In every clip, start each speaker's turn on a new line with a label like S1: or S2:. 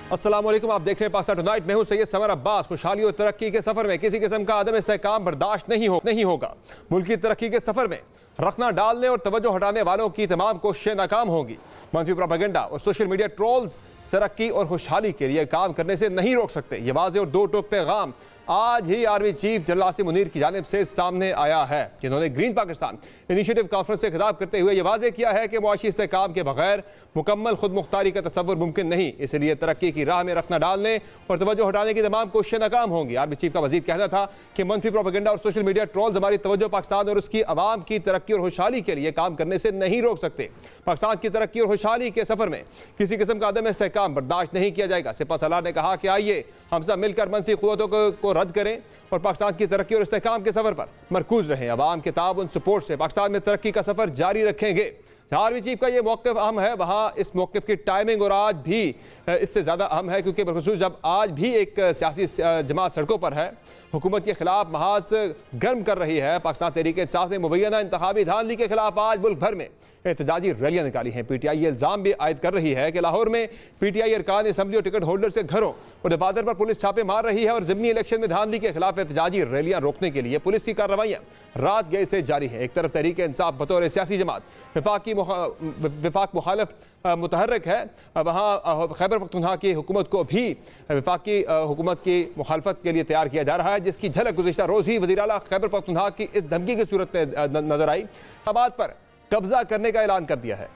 S1: अस्सलाम वालेकुम, आप देख रहे हैं पाकिस्तान टुनाइट। मैं हूं सैयद समर अब्बास। खुशहाली और तरक्की के सफर में किसी किस्म का अदम इस्तेहकाम बर्दाश्त नहीं होगा। मुल्क की तरक्की के सफर में रखना डालने और तवज्जो हटाने वालों की तमाम कोशिशें नाकाम होंगी। मंफी प्रोपेगेंडा और सोशल मीडिया ट्रोल्स तरक्की और खुशहाली के लिए काम करने से नहीं रोक सकते। ये वाज़ेह और दो टोक पैगाम आज ही army chief general Asim Munir की जानिब से सामने आया है, जिन्होंने ग्रीन पाकिस्तान इनिशिएटिव कॉन्फ्रेंस से खिताब करते हुए यह वाज़ेह किया है कि मुआशी इस्तेहकाम के बगैर मुकम्मल खुद मुख्तारी का तसव्वुर मुमकिन नहीं। इसलिए तरक्की की राह में रखना डालने और तवज्जो हटाने की तमाम कोशिशें नाकाम होंगी। आर्मी चीफ का मजीद कहना था कि मनफी प्रोपेगेंडा और सोशल मीडिया ट्रोल्स हमारी तवज्जो पाकिस्तान और उसकी आवाम की तरक्की और खुशहाली के लिए काम करने से नहीं रोक सकते। पाकिस्तान की तरक्की और खुशहाली के सफर में किसी किस्म का अदम इस्तेहकाम बर्दाश्त नहीं किया जाएगा। सिपा सलार ने कहा कि आइए हम सब मिलकर मनफी क़ुव्वतों को रद्द करें और पाकिस्तान की तरक्की और इस्तेहकाम के सफर पर मरकूज रहें। अवाम के ताउन सपोर्ट से पाकिस्तान में तरक्की का सफर जारी रखेंगे। आर्मी चीफ का ये मौक़िफ़ अहम है, वहाँ इस मौक़िफ़ की टाइमिंग और आज भी इससे ज़्यादा अहम है, क्योंकि बिलखुसूस जब आज भी एक सियासी जमात सड़कों पर है, हुकूमत के खिलाफ महाज गर्म कर रही है। पाकिस्तान तहरीक इंसाफ ने मुबैना इंतखाबी धांधली के खिलाफ आज मुल्क भर में एहतजाजी रैलियां निकाली हैं। PTI ये इल्ज़ाम भी आयद कर रही है कि लाहौर में PTI अरकान असम्बली और टिकट होल्डर्स के घरों और दफातर पर पुलिस छापे मार रही है और ज़िमनी इलेक्शन में धांधली के खिलाफ एहतजाजी रैलियां रोकने के लिए पुलिस की कार्रवाइयाँ रात गए से जारी है। एक तरफ तहरीक इंसाफ बतौर सियासी जमात विफाक मुखालिफ मुतहर्रिक है, वहाँ खैबर पख्तूनख्वा की हुकूमत को भी वफाकी हुकूमत की मुखालफत के लिए तैयार किया जा रहा है, जिसकी झलक गुज़िश्ता रोज़ ही वज़ीर आला खैबर पख्तूनख्वा की इस धमकी की सूरत में नजर आई। आबाद पर कब्जा करने का ऐलान कर दिया है।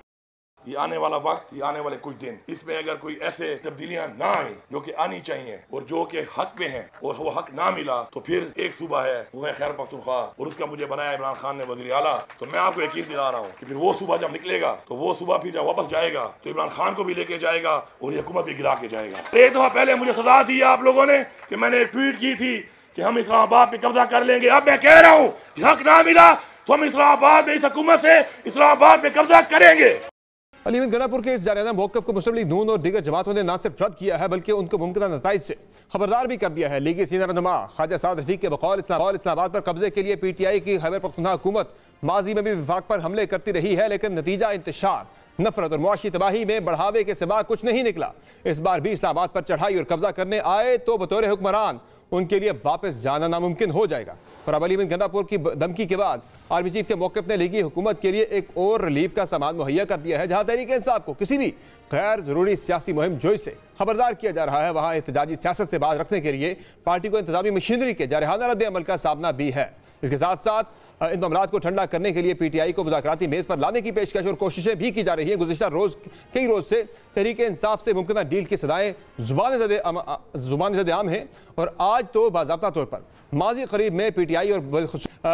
S2: ये आने वाला वक्त, ये आने वाले कुछ दिन, इसमें अगर कोई ऐसे तब्दीलियां ना आए जो कि आनी चाहिए और जो कि हक पे हैं और वो हक ना मिला, तो फिर एक सूबा है वो है खैबर पख्तूनख्वा और उसका मुझे बनाया इमरान खान ने वज़ीर आला। तो मैं आपको यकीन दिला रहा हूँ कि फिर वो सूबा जब निकलेगा तो वो सूबा फिर जब वापस जाएगा तो इमरान खान को भी लेके जाएगा और ये हुकूमत भी गिरा के जाएगा। एक दफा पहले मुझे सजा दी आप लोगों ने कि मैंने ट्वीट की थी कि हम इस्लामाबाद पे कब्जा कर लेंगे। अब मैं कह रहा हूँ हक ना मिला तो हम इस्लामाबाद में इस हुकूमत से इस्लामाबाद पे कब्जा करेंगे।
S1: अलीमीन गनापुर के इस जारियाना मौक़िफ़ को मुस्लिम लीग नून और दीगर जमातों ने न सिर्फ रद्द किया है बल्कि उनको मुमकिन नताइज से खबरदार भी कर दिया है। लीगी सीनियर रहनुमा ख्वाजा साद रफीक के बकौल इस्लामाबाद पर कब्जे के लिए PTI की खैबर पख्तूनख्वा हुकूमत माजी में भी विफाक पर हमले करती रही है, लेकिन नतीजा इंतशार, नफरत और मुआशी तबाही में बढ़ावे के सिवा कुछ नहीं निकला। इस बार भी इस्लामाबाद पर चढ़ाई और कब्जा करने आए तो बतौर हुक्मरान उनके लिए वापस जाना नामुमकिन हो जाएगा। और अब अलीमीन गंडापुर की धमकी के बाद आर्मी चीफ के मौक़िफ़ ने लीगी हुकूमत के लिए एक और रिलीफ का सामान मुहैया कर दिया है। जहाँ तहरीक इंसाफ को किसी भी गैर ज़रूरी सियासी मुहिम जोई से खबरदार किया जा रहा है, वहाँ एहतजाजी सियासत से बाज रखने के लिए पार्टी को इंतजामी मशीनरी के जारहाना रद्द अमल का सामना भी है। इसके साथ साथ इन मामलात को ठंडा करने के लिए PTI को मुज़ाकराती मेज़ पर लाने की पेशकश और कोशिशें भी की जा रही हैं। गुज़िश्ता कई रोज़ से तहरीक इंसाफ से मुमकिन डील की सदाएँ ज़ुबान ज़द-ए-आम हैं और आज तो बाज़ाब्ता तौर पर माजी करीब में PTI और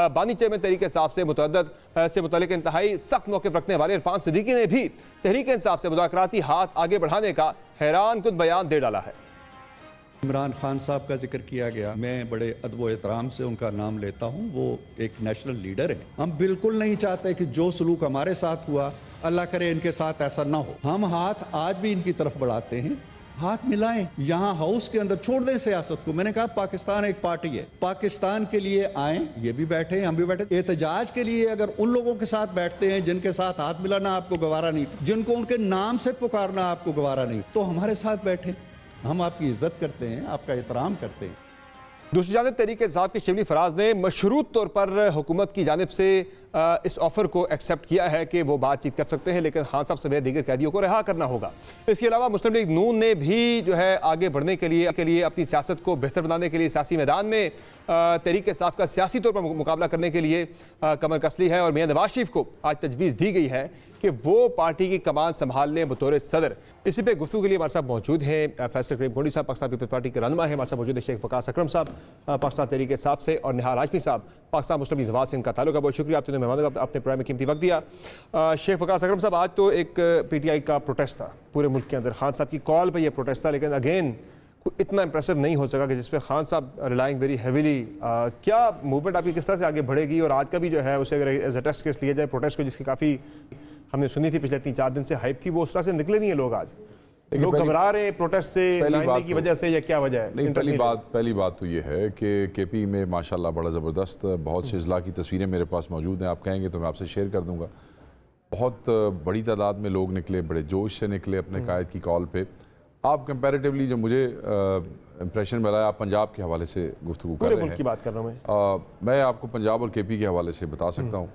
S1: बानी चेयरमैन तहरीक इंसाफ से मुतल्लिक़ इंतहाई सख्त मौक़िफ़ रखने वाले इरफान सिद्दीकी ने भी तहरीक इंसाफ से मुज़ाकराती हाथ आगे बढ़ाने का हैरान कुन बयान दे डाला है।
S3: इमरान खान साहब का जिक्र किया गया, मैं बड़े अदब व एहतराम से उनका नाम लेता हूँ। वो एक नेशनल लीडर है। हम बिल्कुल नहीं चाहते कि जो सलूक हमारे साथ हुआ, अल्लाह करे इनके साथ ऐसा ना हो। हम हाथ आज भी इनकी तरफ बढ़ाते हैं, हाथ मिलाएं। यहाँ हाउस के अंदर छोड़ दें सियासत को। मैंने कहा पाकिस्तान एक पार्टी है, पाकिस्तान के लिए आए, ये भी बैठे, हम भी बैठे। एहतजाज के लिए अगर उन लोगों के साथ बैठते हैं जिनके साथ हाथ मिलाना आपको गवारा नहीं, जिनको उनके नाम से पुकारना आपको गवारा नहीं, तो हमारे साथ बैठे। हम आपकी इज्जत करते हैं, आपका एहतराम करते हैं।
S1: दूसरी जानिब तहरीक इंसाफ के शिबली फराज ने मशरूत तौर पर हुकूमत की जानिब से इस ऑफ़र को एक्सेप्ट किया है कि वो बातचीत कर सकते हैं, लेकिन खान साहब समेत दीगर कैदियों को रिहा करना होगा। इसके अलावा मुस्लिम लीग नून ने भी जो है आगे बढ़ने के लिए अपनी सियासत को बेहतर बनाने के लिए सियासी मैदान में तहरीक इंसाफ का सियासी तौर पर मुकाबला करने के लिए कमर कस ली है और मियां नवाज शरीफ को आज तजवीज़ दी गई है कि वो पार्टी की कमान संभाल लें बतौर सदर। इसी पे गुफ्तगू के लिए हमारे साथ मौजूद हैं फैसल करीम गोंडी साहब, पाकिस्तान पीपल्स पार्टी के रहनुमा है। हमारे साथ मौजूद है शेख वकास अकरम साहब, पाकिस्तान तहरीक इंसाफ से, और निहाल हाशमी साहब, पाकिस्तान मुस्लिम लीग नवाज से इनका ताल्लुक है। बहुत शुक्रिया आपने मेहमान अपने प्रोग्राम में कीमती वक्त दिया। शेख वकास अकरम साहब, आज तो एक PTI का प्रोटेस्ट था पूरे मुल्क के अंदर, खान साहब की कॉल पर यह प्रोटेस्ट था, लेकिन अगेन इतना इंप्रेसिव नहीं हो सका कि जिसपे खान साहब रिलाइंग वेरी हैवीली। क्या मूवमेंट आपकी किस तरह से आगे बढ़ेगी और आज का भी जो है उसे अगर एज अ टेस्ट केस लिया जाए प्रोटेस्ट को, जिसकी काफ़ी हमने सुनी थी पिछले 3-4 दिन से हाइप थी, वो उस तरह से निकले नहीं है लोग? आज लोग घबरा रहे हैं प्रोटेस्ट से लाइने की वजह से, या क्या वजह है?
S4: नहीं, पहली बात तो ये है कि KP में माशाल्लाह बड़ा ज़बरदस्त बहुत से अजला की तस्वीरें मेरे पास मौजूद हैं। आप कहेंगे तो मैं आपसे शेयर कर दूँगा। बहुत बड़ी तादाद में लोग निकले, बड़े जोश से निकले अपने कायद की कॉल पे, आप कंपैरेटिवली जो मुझे इम्प्रेशन मिला है, आप पंजाब के हवाले से गुफ्तगू कर रहे हैं।
S1: की बात कर रहा हूँ
S4: मैं आपको पंजाब और केपी के हवाले से बता सकता हूँ,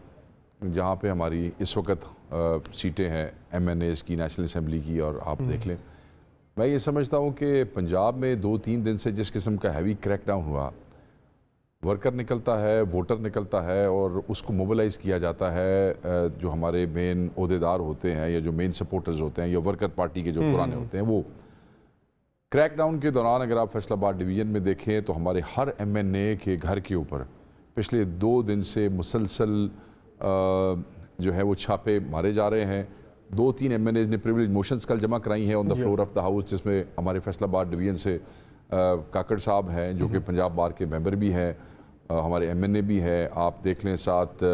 S4: जहाँ पे हमारी इस वक्त सीटें हैं MNAs की, नेशनल असम्बली की, और आप देख लें, मैं ये समझता हूँ कि पंजाब में 2-3 दिन से जिस किस्म का हैवी क्रैकडाउन हुआ, वर्कर निकलता है, वोटर निकलता है और उसको मोबिलाइज़ किया जाता है। जो हमारे मेन ओहदेदार होते हैं या जो मेन सपोर्टर्स होते हैं या वर्कर पार्टी के जो पुराने होते हैं, वो क्रैकडाउन के दौरान अगर आप फैसलाबाद डिवीज़न में देखें तो हमारे हर MNA के घर के ऊपर पिछले 2 दिन से मुसलसल जो है वो छापे मारे जा रहे हैं। 2-3 MNAs ने प्रिविलेज मोशंस कल जमा कराई हैं on the floor of the house, जिसमें हमारे फैसलाबाद डिवीज़न से काकड़ साहब हैं जो कि पंजाब बार के मेंबर भी हैं, हमारे MNA भी है। आप देख लें साथ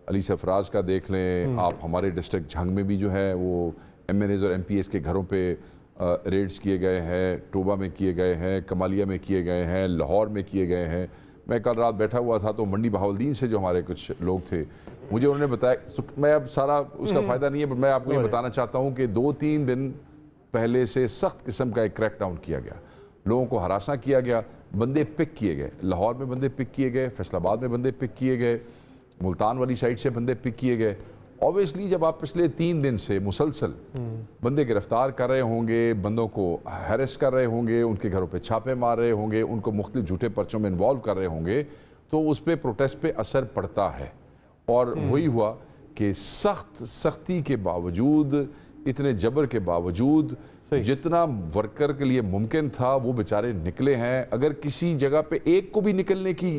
S4: अली सरफराज का देख लें, आप हमारे डिस्ट्रिक्ट झंग में भी जो है वो MNAs और MPAs के घरों पे रेड्स किए गए हैं, टोबा में किए गए हैं, कमालिया में किए गए हैं, लाहौर में किए गए हैं। मैं कल रात बैठा हुआ था तो मंडी बहाउद्दीन से जो हमारे कुछ लोग थे, मुझे उन्होंने बताया, मैं अब सारा उसका फ़ायदा नहीं है, पर मैं आपको ये बताना चाहता हूँ कि 2-3 दिन पहले से सख्त किस्म का एक क्रैकडाउन किया गया, लोगों को हरासा किया गया, बंदे पिक किए गए, लाहौर में बंदे पिक किए गए, फैसलाबाद में बंदे पिक किए गए, मुल्तान वाली साइड से बंदे पिक किए गए। ऑब्वियसली जब आप पिछले 3 दिन से मुसलसल बंदे गिरफ्तार कर रहे होंगे, बंदों को हैरेस कर रहे होंगे, उनके घरों पे छापे मार रहे होंगे, उनको मुख्तलिफ झूठे पर्चों में इन्वॉल्व कर रहे होंगे, तो उस पर प्रोटेस्ट पे असर पड़ता है। और वही हुआ कि सख्ती के बावजूद, इतने जबर के बावजूद, जितना वर्कर के लिए मुमकिन था वो बेचारे निकले हैं। अगर किसी जगह पे एक को भी निकलने की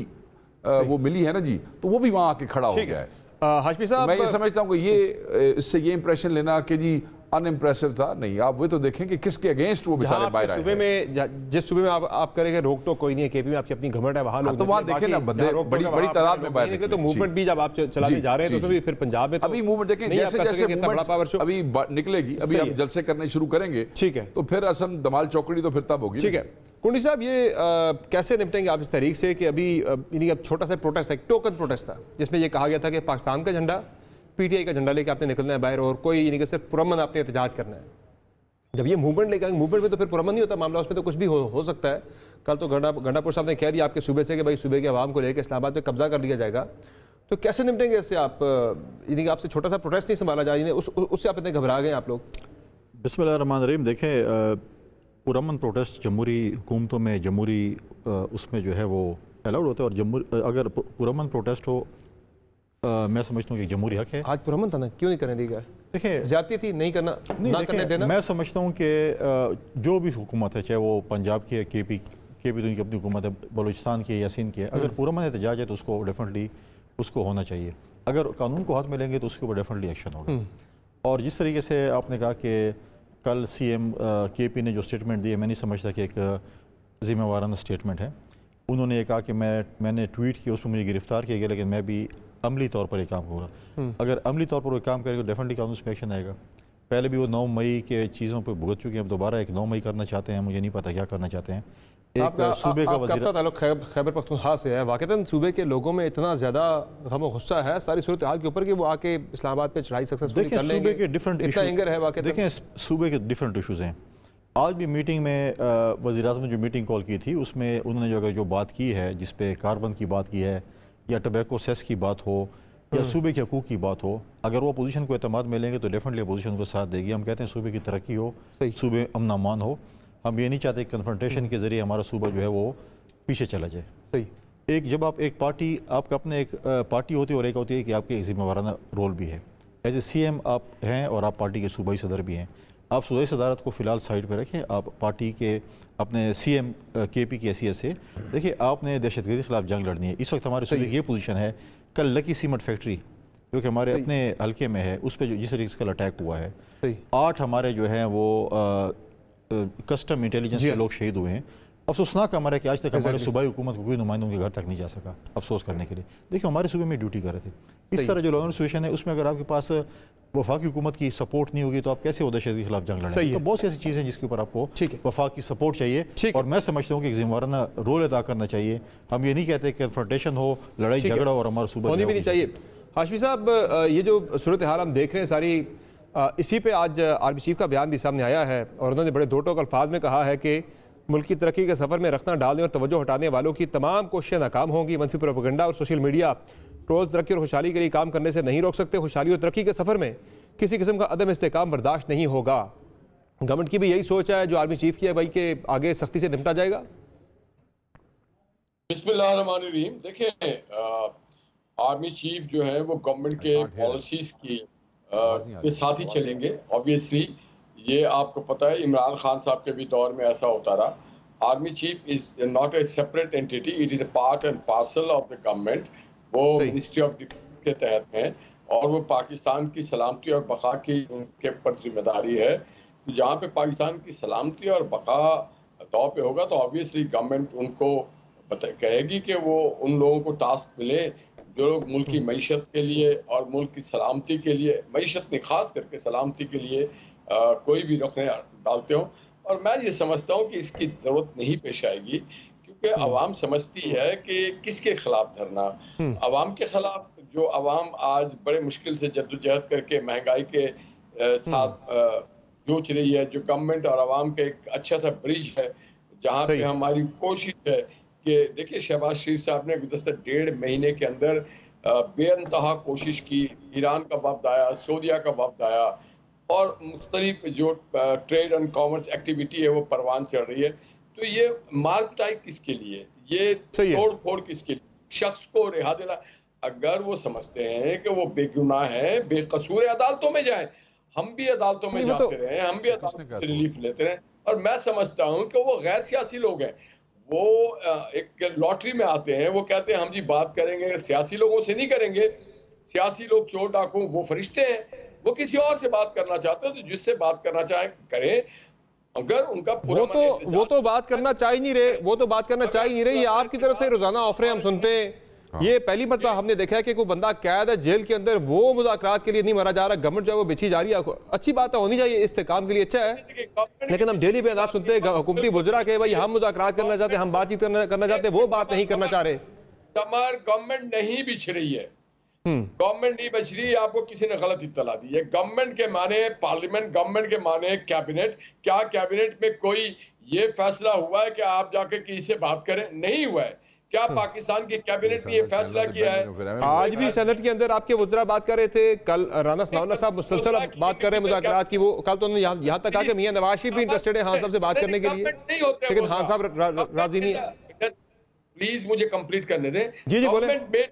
S4: वो मिली है ना जी, तो वो भी वहाँ आके खड़ा हो गया है।
S1: हाशमी साहब,
S4: मैं ये समझता हूँ कि ये इससे ये इंप्रेशन लेना कि जी अनइम्प्रेसिव था, नहीं, आप वो तो देखें कि किसके अगेंस्ट वो बेचारे बाहर आए।
S1: सूबे में जिस सूबे में आप करेंगे रोक टोक कोई नहीं है, केपी में आपकी अपनी घमंड है, वहाँ लोग
S4: तो वहाँ देखें ना, बड़ी तादाद में बाहर निकले,
S1: तो मूवमेंट भी जब आप चलाने जा रहे हैं तो फिर पंजाब में
S4: अभी मूवमेंट देखें, जैसे जैसे अभी निकलेगी, अभी आप जलसे करने शुरू करेंगे, ठीक है, तो फिर असम दमाल चौकड़ी तो फिर तब होगी।
S1: ठीक है कुंडी साहब, ये कैसे निपटेंगे आप इस तरीक से कि अभी अब छोटा सा प्रोटेस्ट था, एक टोकन प्रोटेस्ट था, जिसमें ये कहा गया था कि पाकिस्तान का झंडा, PTI का झंडा लेके आपने निकलना है बाहर, और कोई यानी कि सिर्फ पुरअमन आपने एहतजाज करना है। जब ये मूवमेंट लेकर मूवमेंट में तो फिर पुरअमन नहीं होता मामला, उसमें तो कुछ भी हो सकता है। कल तो गंडापुर साहब ने कह दिया आपके सूबे से कि भाई सूबे के अवाम को लेकर इस्लामाबाद पे कब्जा कर लिया जाएगा, तो कैसे निपटेंगे इससे आप? यानी कि आपसे छोटा सा प्रोटेस्ट नहीं संभाला जाए, उससे आप इतने घबरा गए आप लोग?
S5: बिस्मिल्लाहिर्रहमानिर्रहीम। देखें, पुरअमन प्रोटेस्ट जमहूरी हुकूमतों में, जमहूरी उसमें जो है वो अलाउड होता है, और अगर पुरअमन प्रोटेस्ट हो, मैं समझता हूँ कि जमहूरी हक है।
S1: आज पुरअमन था ना, क्यों नहीं करने देगा?
S5: देखिए,
S1: ज्यादती थी, नहीं करना, ना करने देना।
S5: मैं समझता हूँ कि जो भी हुकूमत है, चाहे वो पंजाब की है, केपी तो उनकी अपनी हुकूमत है, बलूचिस्तान की है या सिंध की है, अगर पुरअमन एहतजाज है तो उसको डेफिनेटली उसको होना चाहिए। अगर कानून को हाथ में लेंगे तो उसके ऊपर डेफिनेटली एक्शन होगा। और जिस तरीके से आपने कहा कि कल CM KP ने जो स्टेटमेंट दी है, मैं नहीं समझता कि एक जिम्मेवाराना स्टेटमेंट है। उन्होंने ये कहा कि मैंने ट्वीट किया, उसमें मुझे गिरफ्तार किया गया, लेकिन मैं भी अमली तौर पर एक काम करूँगा। अगर अमली तौर पर वो काम करेंगे तो डेफिनेटली कानून से एक्शन आएगा। पहले भी वो 9 मई के चीज़ों पर भुगत चुके हैं, अब दोबारा एक 9 मई करना चाहते हैं, मुझे नहीं पता क्या करना चाहते हैं। एक सूबे का वज़ीर
S1: ताल्लुक खैबर पख्तूनख्वा से है, वाक़तन सूबे के लोगों में इतना ज़्यादा गम और गुस्सा है सारी सूरत हाल के ऊपर कि वो आके इस्लामाबाद पे चढ़ाई सक्सेसफुली कर लेंगे।
S5: सूबे के डिफरेंट
S1: इतना एंगर है वाक़तन।
S5: देखें, सूबे के डिफरेंट इशूज़ हैं। आज भी मीटिंग में वज़ीर-ए-आज़म ने जो मीटिंग कॉल की थी, उसमें उन्होंने जो बात की है, जिस पे कार्बन की बात की है या टबैको सेस की बात हो या सूबे के हकूक़ की बात हो, अगर वो अपोजिशन को एतमाद में लेंगे तो डेफिनेटली अपोजिशन को साथ देगी। हम कहते हैं सूबे की तरक्की हो, सूबे अमन अमान हो। हम ये नहीं चाहते कन्फ्रंटेशन के ज़रिए हमारा सूबा जो है वो पीछे चला जाए।
S1: सही।
S5: एक जब आप एक पार्टी, आपका अपने एक पार्टी होती है और एक होती है कि आपके एक जिम्मेवाराना रोल भी है। एज ए CM आप हैं और आप पार्टी के सूबाई सदर भी हैं। आप सूबाई सदारत को फ़िलहाल साइड पर रखें, आप पार्टी के अपने CM KP की हैसियत से देखिए, आपने दहशतगर्दी के खिलाफ जंग लड़नी है। इस वक्त हमारे सूबे की ये पोजीशन है। कल लकी सीमेंट फैक्ट्री जो कि हमारे अपने हल्के में है, उस पर जो जिस तरीके से कल अटैक हुआ है, 8 हमारे जो हैं वो कस्टम इंटेलिजेंस के लोग शहीद हुए हैं। अफसोसनाक हमारा है कि आज तक हमारे सूबाई हुकूमत को कोई नुमाइंदा उनके घर तक नहीं जा सका अफसोस करने के लिए। देखिए, हमारे सूबे में ड्यूटी कर रहे थे। इस तरह जो लॉ एंड सिचुएशन है, उसमें अगर आपके पास वफाकी हुकूमत की सपोर्ट नहीं होगी तो आप कैसे दहशत के खिलाफ जंग लड़ेंगे? तो बहुत सी ऐसी चीज़ें हैं जिसके ऊपर आपको वफाक की सपोर्ट चाहिए, और मैं समझता हूँ कि जिम्मेवाराना रोल अदा करना चाहिए। हम ये नहीं कहते कन्फ्रंटेशन हो, लड़ाई झगड़ा और हमारा सूबा
S1: होनी भी नहीं चाहिए। हाशमी साहब, ये जो सूरत हाल हम देख रहे हैं सारी, इसी पे आज आर्मी चीफ का बयान भी सामने आया है और उन्होंने बड़े दो टोक अल्फाज में कहा है कि मुल्क की तरक्की के सफ़र में रखना डालने और तवज्जो हटाने वालों की तमाम कोशिशें नाकाम होंगी। मनफी प्रोपेगेंडा और सोशल मीडिया ट्रोल्स तरक्की और खुशहाली के लिए काम करने से नहीं रोक सकते। खुशहाली और तरक्की के सफ़र में किसी किस्म का अदम इस्तेकाम बर्दाश्त नहीं होगा। गवर्नमेंट की भी यही सोच है जो आर्मी चीफ की है भाई कि आगे सख्ती से निपटा जाएगा।
S6: बिस्मिल्लाहिर्रहमानिर्रहीम। देखें, आर्मी चीफ जो है वो गवर्नमेंट के पॉलिसीज की के साथ ही चलेंगे। ऑब्वियसली ये आपको पता है, इमरान खान साहब के भी दौर में ऐसा होता रहा। Army chief is not a separate entity, it is a part and parcel of the government. वो मिनिस्ट्री ऑफ डिफेंस के तहत हैं और वो पाकिस्तान की सलामती और बका की उनके ऊपर जिम्मेदारी है। जहाँ पे पाकिस्तान की सलामती और बका दाव पे होगा तो ऑब्वियसली गवर्नमेंट उनको कहेगी कि वो उन लोगों को टास्क मिले जो लोग मुल्क की मईशत के लिए और मुल्क की सलामती के लिए, मईशत में खास करके सलामती के लिए कोई भी रुकने डालते हो। और मैं ये समझता हूँ कि इसकी ज़रूरत नहीं पेश आएगी क्योंकि अवाम समझती है कि किसके खिलाफ धरना। अवाम के खिलाफ जो अवाम आज बड़े मुश्किल से जद्दोजहद करके महंगाई के साथ जूझ रही है, जो गवर्नमेंट और अवाम का एक अच्छा सा ब्रिज है जहाँ पे हमारी कोशिश है कि देखिए शहबाज शरीफ साहब ने गुज़श्ता 1.5 महीने के अंदर बेअंतहा कोशिश की। ईरान का वफ्द आया, सऊदीया का वफ्द आया और मुख्तलिफ जो ट्रेड एंड कॉमर्स एक्टिविटी है वो परवान चढ़ रही है। तो ये मार पिटाई किसके लिए, ये तोड़ फोड़ किसके लिए? शख्स को रिहा दिला, अगर वो समझते हैं कि वो बेगुनाह है, बेकसूर है, अदालतों में जाए। हम भी अदालतों में जाते रहे, हम भी अदालतों से रिलीफ लेते रहे और मैं समझता हूँ कि वो गैर सियासी लोग हैं। वो एक लॉटरी में आते हैं, वो कहते हैं हम जी बात करेंगे, सियासी लोगों से नहीं करेंगे। सियासी लोग चोर डाकू वो फरिश्ते हैं, वो किसी और से बात करना चाहते हो तो जिससे बात करना चाहे करें। अगर उनका
S1: वो तो बात करना चाह ही नहीं रहे, वो तो बात करना चाह ही नहीं रहे। ये आपकी तरफ से रोजाना ऑफरें हम सुनते हैं। ये पहली मरतबा हमने देखा है कि कोई बंदा कैद है जेल के अंदर, वो मुज़ाकरात के लिए नहीं मरा जा रहा, गवर्नमेंट जो है वो बिछी जा रही है। अच्छी बात है, होनी चाहिए, इस्तेकाम के लिए अच्छा है। लेकिन हम डेली बयान सुनते हैं हुकूमती वज़रा के भाई हम मुज़ाकरात करना चाहते हैं, हम बातचीत करना चाहते हैं, वो बात नहीं करना चाह रहे।
S6: गवर्नमेंट नहीं बिछ रही है, गवर्नमेंट नहीं बच रही। आपको किसी ने गलत इत्तला दी है। गवर्नमेंट के माने पार्लियामेंट, गवर्नमेंट के माने कैबिनेट। क्या कैबिनेट में कोई ये फैसला हुआ है कि आप जाके किसी से बात करें? नहीं हुआ है। क्या पाकिस्तान की कैबिनेट ने ये फैसला किया है?
S1: आज भी सेनेट के अंदर आपके वज़रा बात कर रहे थे, कल राना सनाउल्लाह साहब मुसलसल बात कर रहे हैं मुज़ाकरात की। वो कल तो उन्होंने यहाँ तक कहा कि मियां नवाज शरीफ भी इंटरेस्टेड है खान साहब से बात करने के लिए, लेकिन खान साहब राजी नहीं है।
S6: प्लीज मुझे कंप्लीट करने दें।
S1: जी जी बोले।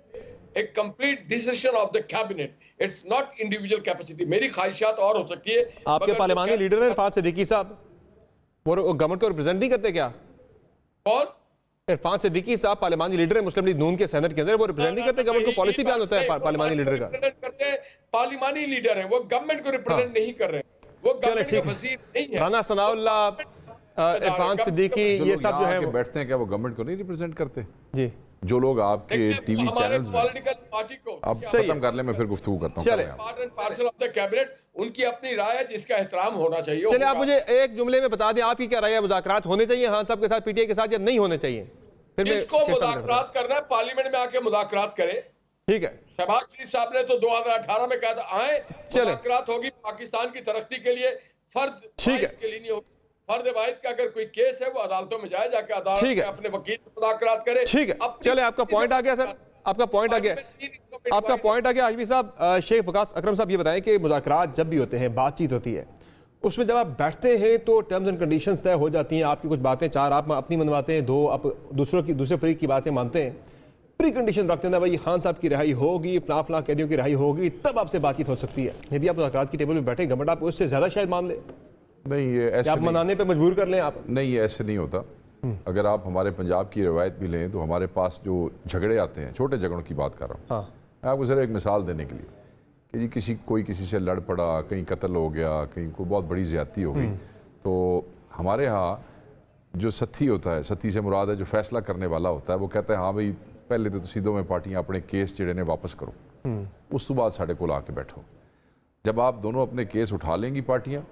S6: A complete decision of the cabinet. It's not individual capacity. मेरी ख्वाहिशात और हो सकती है।
S1: आपके पार्लियामानी लीडर हैं इरफान सिद्दीकी साहब, वो गवर्नमेंट को रिप्रेजेंट नहीं करते क्या?
S6: कौन?
S1: इरफान सिद्दीकी साहब पार्लियामानी लीडर है मुस्लिम लीग नून के सेनेट के अंदर, वो रिप्रेजेंट नहीं करते गवर्नमेंट को? पॉलिसी बयान होता है पार्लियामानी लीडर का।
S6: करते हैं, पार्लियामानी लीडर है, वो गवर्नमेंट को रिप्रेजेंट नहीं कर रहे, वो गवर्नमेंट के वजीर नहीं है।
S1: राना सनाउल्लाह, इरफान सिद्दीकी, ये सब जो है
S4: बैठते हैं, क्या वो गवर्नमेंट को नहीं रिप्रेजेंट करते?
S1: जी,
S4: जो लोग आपके टीवी चैनल्स में
S6: पॉलिटिकल पार्टी को
S4: अब खत्म कर ले, मैं फिर गुफ्तगू करता हूं।
S1: चले
S6: पार्सल ऑफ द कैबिनेट, उनकी अपनी राय है जिसका एहतराम होना चाहिए।
S1: चलिए आप मुझे एक जुमले में बता दें आपकी क्या राय है, मुज़ाकरात होने चाहिए खान साहब के साथ, पीटीआई के साथ, या नहीं होने चाहिए? फिर
S6: इसको मुज़ाकरात करना है, पार्लियामेंट में आके मुज़ाकरात करे।
S1: ठीक है।
S6: शहबाज शरीफ साहब ने तो 2018 में कहा था आए मुज़ाकरात होगी पाकिस्तान की तरक्की के लिए, फर्द के लिए नहीं होगी। फर्द वाहिद का अगर कोई केस है वो अदालतों में जाए, जाके अदालत में अपने वकील से मुज़ाकरात करे।
S1: ठीक है, चले आपका पॉइंट आ गया सर, आपका पॉइंट आ गया, आपका पॉइंट आ गया। आजमी साहब, शेख वकास अकरम साहब ये बताएं कि मुज़ाकरात जब भी होते हैं, बातचीत होती है, उसमें जब आप बैठते हैं तो टर्म्स एंड कंडीशंस तय हो जाती हैं। आपकी कुछ बातें 4 आप अपनी मनवाते हैं, 2 आप दूसरे फरीक की बातें मानते हैं, प्री कंडीशन रखते हैं भाई खान साहब की रिहाई होगी, फलां कैदियों की रिहाई होगी, तब आपसे बातचीत हो सकती है। यदि आप मुज़ाकरात की टेबल पर बैठे, गवर्नमेंट आप उससे ज़्यादा शायद मान ले।
S4: नहीं, ये ऐसे
S1: आप मनाने पे मजबूर कर लें आप?
S4: नहीं, ये ऐसे नहीं होता। अगर आप हमारे पंजाब की रवायत भी लें तो हमारे पास जो झगड़े आते हैं, छोटे झगड़ों की बात कर रहा हूँ, मैं आपको ज़रा एक मिसाल देने के लिए कि जी कोई किसी से लड़ पड़ा, कहीं कत्ल हो गया, कहीं कोई बहुत बड़ी ज़्यादती हो गई, तो हमारे यहाँ जो सत्थी होता है, सत्थी से मुराद है जो फैसला करने वाला होता है, वो कहता है हाँ भाई पहले तो तुसी दोवें पार्टियां अपने केस जिहड़े ने वापस करो, उस तो बाद साढ़े कोल आके बैठो। जब आप दोनों अपने केस उठा लेंगी पार्टियां,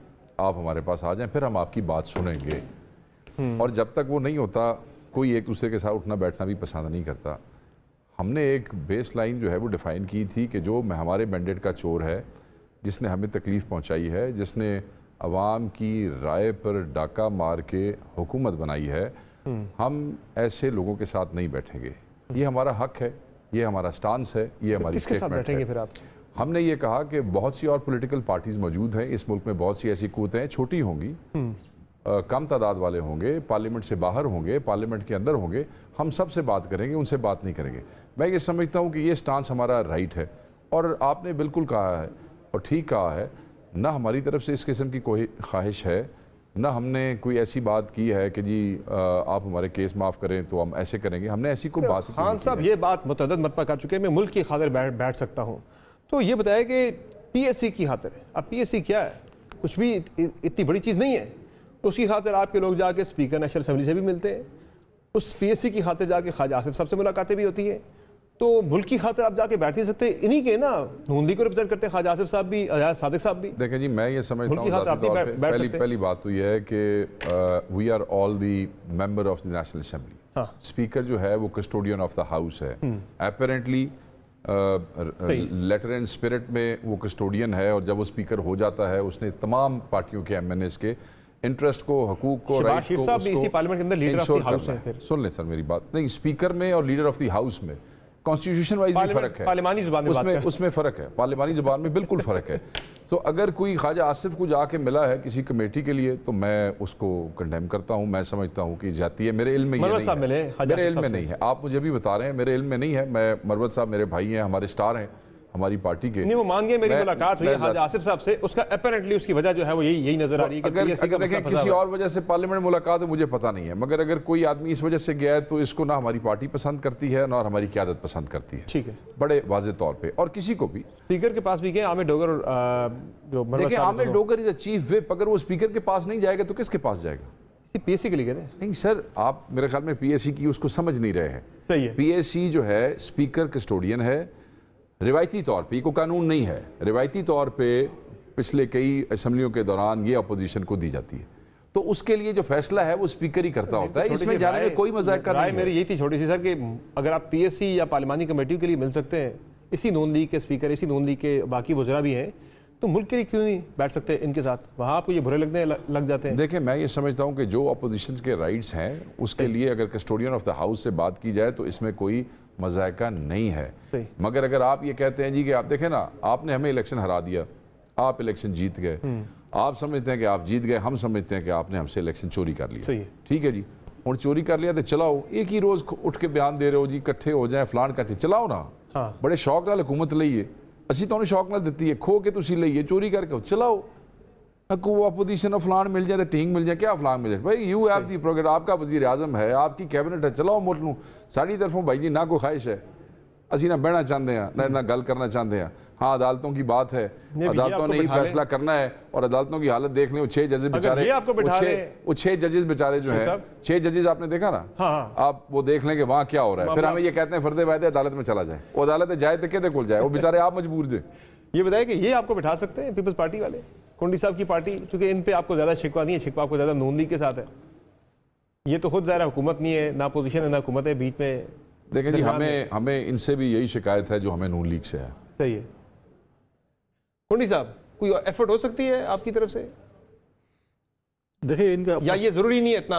S4: आप हमारे पास आ जाएं, फिर हम आपकी बात सुनेंगे। और जब तक वो नहीं होता, कोई एक दूसरे के साथ उठना बैठना भी पसंद नहीं करता। हमने एक बेस लाइन जो है वो डिफ़ाइन की थी कि जो हमारे मैंडेट का चोर है जिसने हमें तकलीफ़ पहुँचाई है, जिसने अवाम की राय पर डाका मार के हुकूमत बनाई है, हम ऐसे लोगों के साथ नहीं बैठेंगे। ये हमारा हक है, ये हमारा स्टांस है, ये हमारी स्टेटमेंट है।
S1: फिर आप
S4: हमने ये कहा कि बहुत सी और पॉलिटिकल पार्टीज़ मौजूद हैं इस मुल्क में, बहुत सी ऐसी क़ुव्वतें हैं, छोटी होंगी, कम तादाद वाले होंगे, पार्लियामेंट से बाहर होंगे, पार्लियामेंट के अंदर होंगे, हम सब से बात करेंगे, उनसे बात नहीं करेंगे। मैं ये समझता हूँ कि ये स्टांस हमारा राइट है, और आपने बिल्कुल कहा है और ठीक कहा है, ना हमारी तरफ से इस किस्म की कोई ख्वाहिश है, ना हमने कोई ऐसी बात की है कि जी आप हमारे केस माफ़ करें तो हम ऐसे करेंगे, हमने ऐसी कोई बात नहीं की है।
S1: खान साहब ये बात मुतअद्दिद मरतबा कर चुके हैं, मैं मुल्क की खातिर बैठ सकता हूँ, तो ये बताया कि PSC की खातिर, अब PSC क्या है, कुछ भी इतनी बड़ी चीज़ नहीं है, उसकी खातिर आपके लोग जाके स्पीकर नेशनल असेंबली से भी मिलते हैं, उस PSC की खातिर जाके ख्वाजा आसिफ साहब से मुलाकातें भी होती हैं, तो मुल्क की खातिर आप जाके बैठ नहीं सकते। इन्हीं के ना नून लीग को रिप्रेजेंट करते हैं ख्वाजा आसिफ साहब भी, अजाज सादिक साहब भी।
S4: देखें जी, मैं ये समझता हूँ पहली बात तो ये है कि we are all the member of the National Assembly. Speaker जो है वो कस्टोडियन ऑफ द हाउस है, अपेरेंटली लेटर एंड स्पिरिट में वो कस्टोडियन है, और जब वो स्पीकर हो जाता है उसने तमाम पार्टियों के MNAs के इंटरेस्ट को, हकूक को, राइट को
S1: इसी पार्लियामेंट के अंदर लीडर ऑफ द हाउस है।
S4: सुन लें सर मेरी बात, नहीं, स्पीकर में और लीडर ऑफ द हाउस में कॉन्स्टिट्यूशन वाइज भी फ़र्क है,
S1: पार्लियामानी ज़ुबान में
S4: उसमें फ़र्क है, पार्लियामानी ज़ुबान में बिल्कुल फ़र्क है। तो अगर कोई ख्वाजा आसिफ को जाके मिला है किसी कमेटी के लिए तो मैं उसको कंडेम करता हूँ, मैं समझता हूँ कि जाती है, मेरे इल्म में मेरे इल्म में नहीं है, आप मुझे भी बता रहे हैं, मेरे इल्म में नहीं है। मैं मरवत साहब मेरे भाई हैं, हमारे स्टार हैं हमारी पार्टी के,
S1: नहीं वो मान गए, मेरी मुलाकात हुई ख्वाजा आसिफ साहब से, उसका अपेरेंटली उसकी वजह जो है वो यही नजर आ रही है।
S4: अगर किसी और वजह से पार्लियामेंट में मुलाकात है मुझे पता नहीं है, मगर अगर कोई आदमी इस वजह से गया है तो इसको ना हमारी पार्टी पसंद करती है ना हमारी क़यादत पसंद करती है,
S1: ठीक है,
S4: बड़े वाज़ेह तौर पे। और किसी को भी
S1: स्पीकर के पास भी गए, आमिर डोगर, जो
S4: देखिए Aamir Dogar is a chief whip, अगर वो स्पीकर के पास नहीं जाएगा तो किसके पास जाएगा?
S1: PSC के लिए गए थे।
S4: नहीं सर, आप मेरे ख्याल में PSC की उसको समझ नहीं रहे हैं।
S1: सही है,
S4: PSC जो है स्पीकर कस्टोडियन है, रिवायती तौर पे, कोई कानून नहीं है, रिवायती तौर पे पिछले कई असम्बलियों के दौरान ये अपोजिशन को दी जाती है, तो उसके लिए जो फैसला है वो स्पीकर ही करता होता है, इसमें जाने में कोई मजाक नहीं है।
S1: मेरी यही थी छोटी सी सर कि अगर आप PSC या पार्लियामानी कमेटी के लिए मिल सकते हैं, इसी नून लीग के स्पीकर, इसी नून लीग के बाकी वज़रा भी हैं, तो मुल्क के लिए क्यों नहीं बैठ सकते इनके साथ? वहाँ आपको ये बुरे लगने लग जाते हैं।
S4: देखिए मैं ये समझता हूँ कि जो अपोजिशन के राइट्स हैं उसके लिए अगर कस्टोडियन ऑफ द हाउस से बात की जाए तो इसमें कोई मजायका नहीं है। मगर अगर आप ये कहते हैं जी कि आप देखें ना, आपने हमें इलेक्शन हरा दिया, आप इलेक्शन जीत गए, आप समझते हैं कि आप जीत गए, हम समझते हैं कि आपने हमसे इलेक्शन चोरी कर लिया, ठीक है जी, और चोरी कर लिया तो चलाओ, एक ही रोज़ उठ के बयान दे रहे हो जी इकट्ठे हो जाए फलान कट्ठे, चलाओ ना, बड़े शौक नाल हुकूमत लईए, ਅਸੀਂ ਤੁਹਾਨੂੰ ਸ਼ੌਕ ਨਾਲ ਦਿੱਤੀ है, खो के तुसी लईए, चोरी करके चलाओ, को अपोजिशन फलान मिल जाए तो टींग मिल जाए, क्या फलान मिल जाए, भाई यू हैव दी प्रोग्राम, आपका वजीर आजम है, आपकी कैबिनेट है, चलाओ मुल्क नूं। साड़ी तरफों भाई जी ना कोई ख्वाहिश है, असी ना बहना चाहते हैं ना गल करना चाहते हैं। हाँ अदालतों की बात है, अदालतों ने ही फैसला करना है, और अदालतों की हालत देख लें, वो 6 जजेस बेचारे, वो 6 जजेस बेचारे जो है, 6 जजेस आपने देखा ना, आप वो देख लें कि वहाँ क्या हो रहा है, फिर हमें ये कहते हैं फर्दे वायदे अदालत में चला जाए, वो अदालत में जाए तो कहते कुल जाए, वो बेचारे आप मजबूर जे।
S1: ये बताए कि ये आपको बिठा सकते हैं पीपल्स पार्टी वाले, कुंडी साहब की पार्टी, क्योंकि इन पे आपको ज़्यादा शिकवा नहीं है, शिकवा आपको ज़्यादा नून लीग के साथ है, ये तो खुद ज़्यादा हुकूमत नहीं है, ना पोजीशन है ना हुकूमत है, बीच में।
S4: देखें जी हमें इनसे भी यही शिकायत है जो हमें नून लीग से है।
S1: सही है, कुंडी साहब कोई एफर्ट हो सकती है आपकी तरफ से?
S5: देखिए इनका, या
S1: ये जरूरी नहीं है इतना,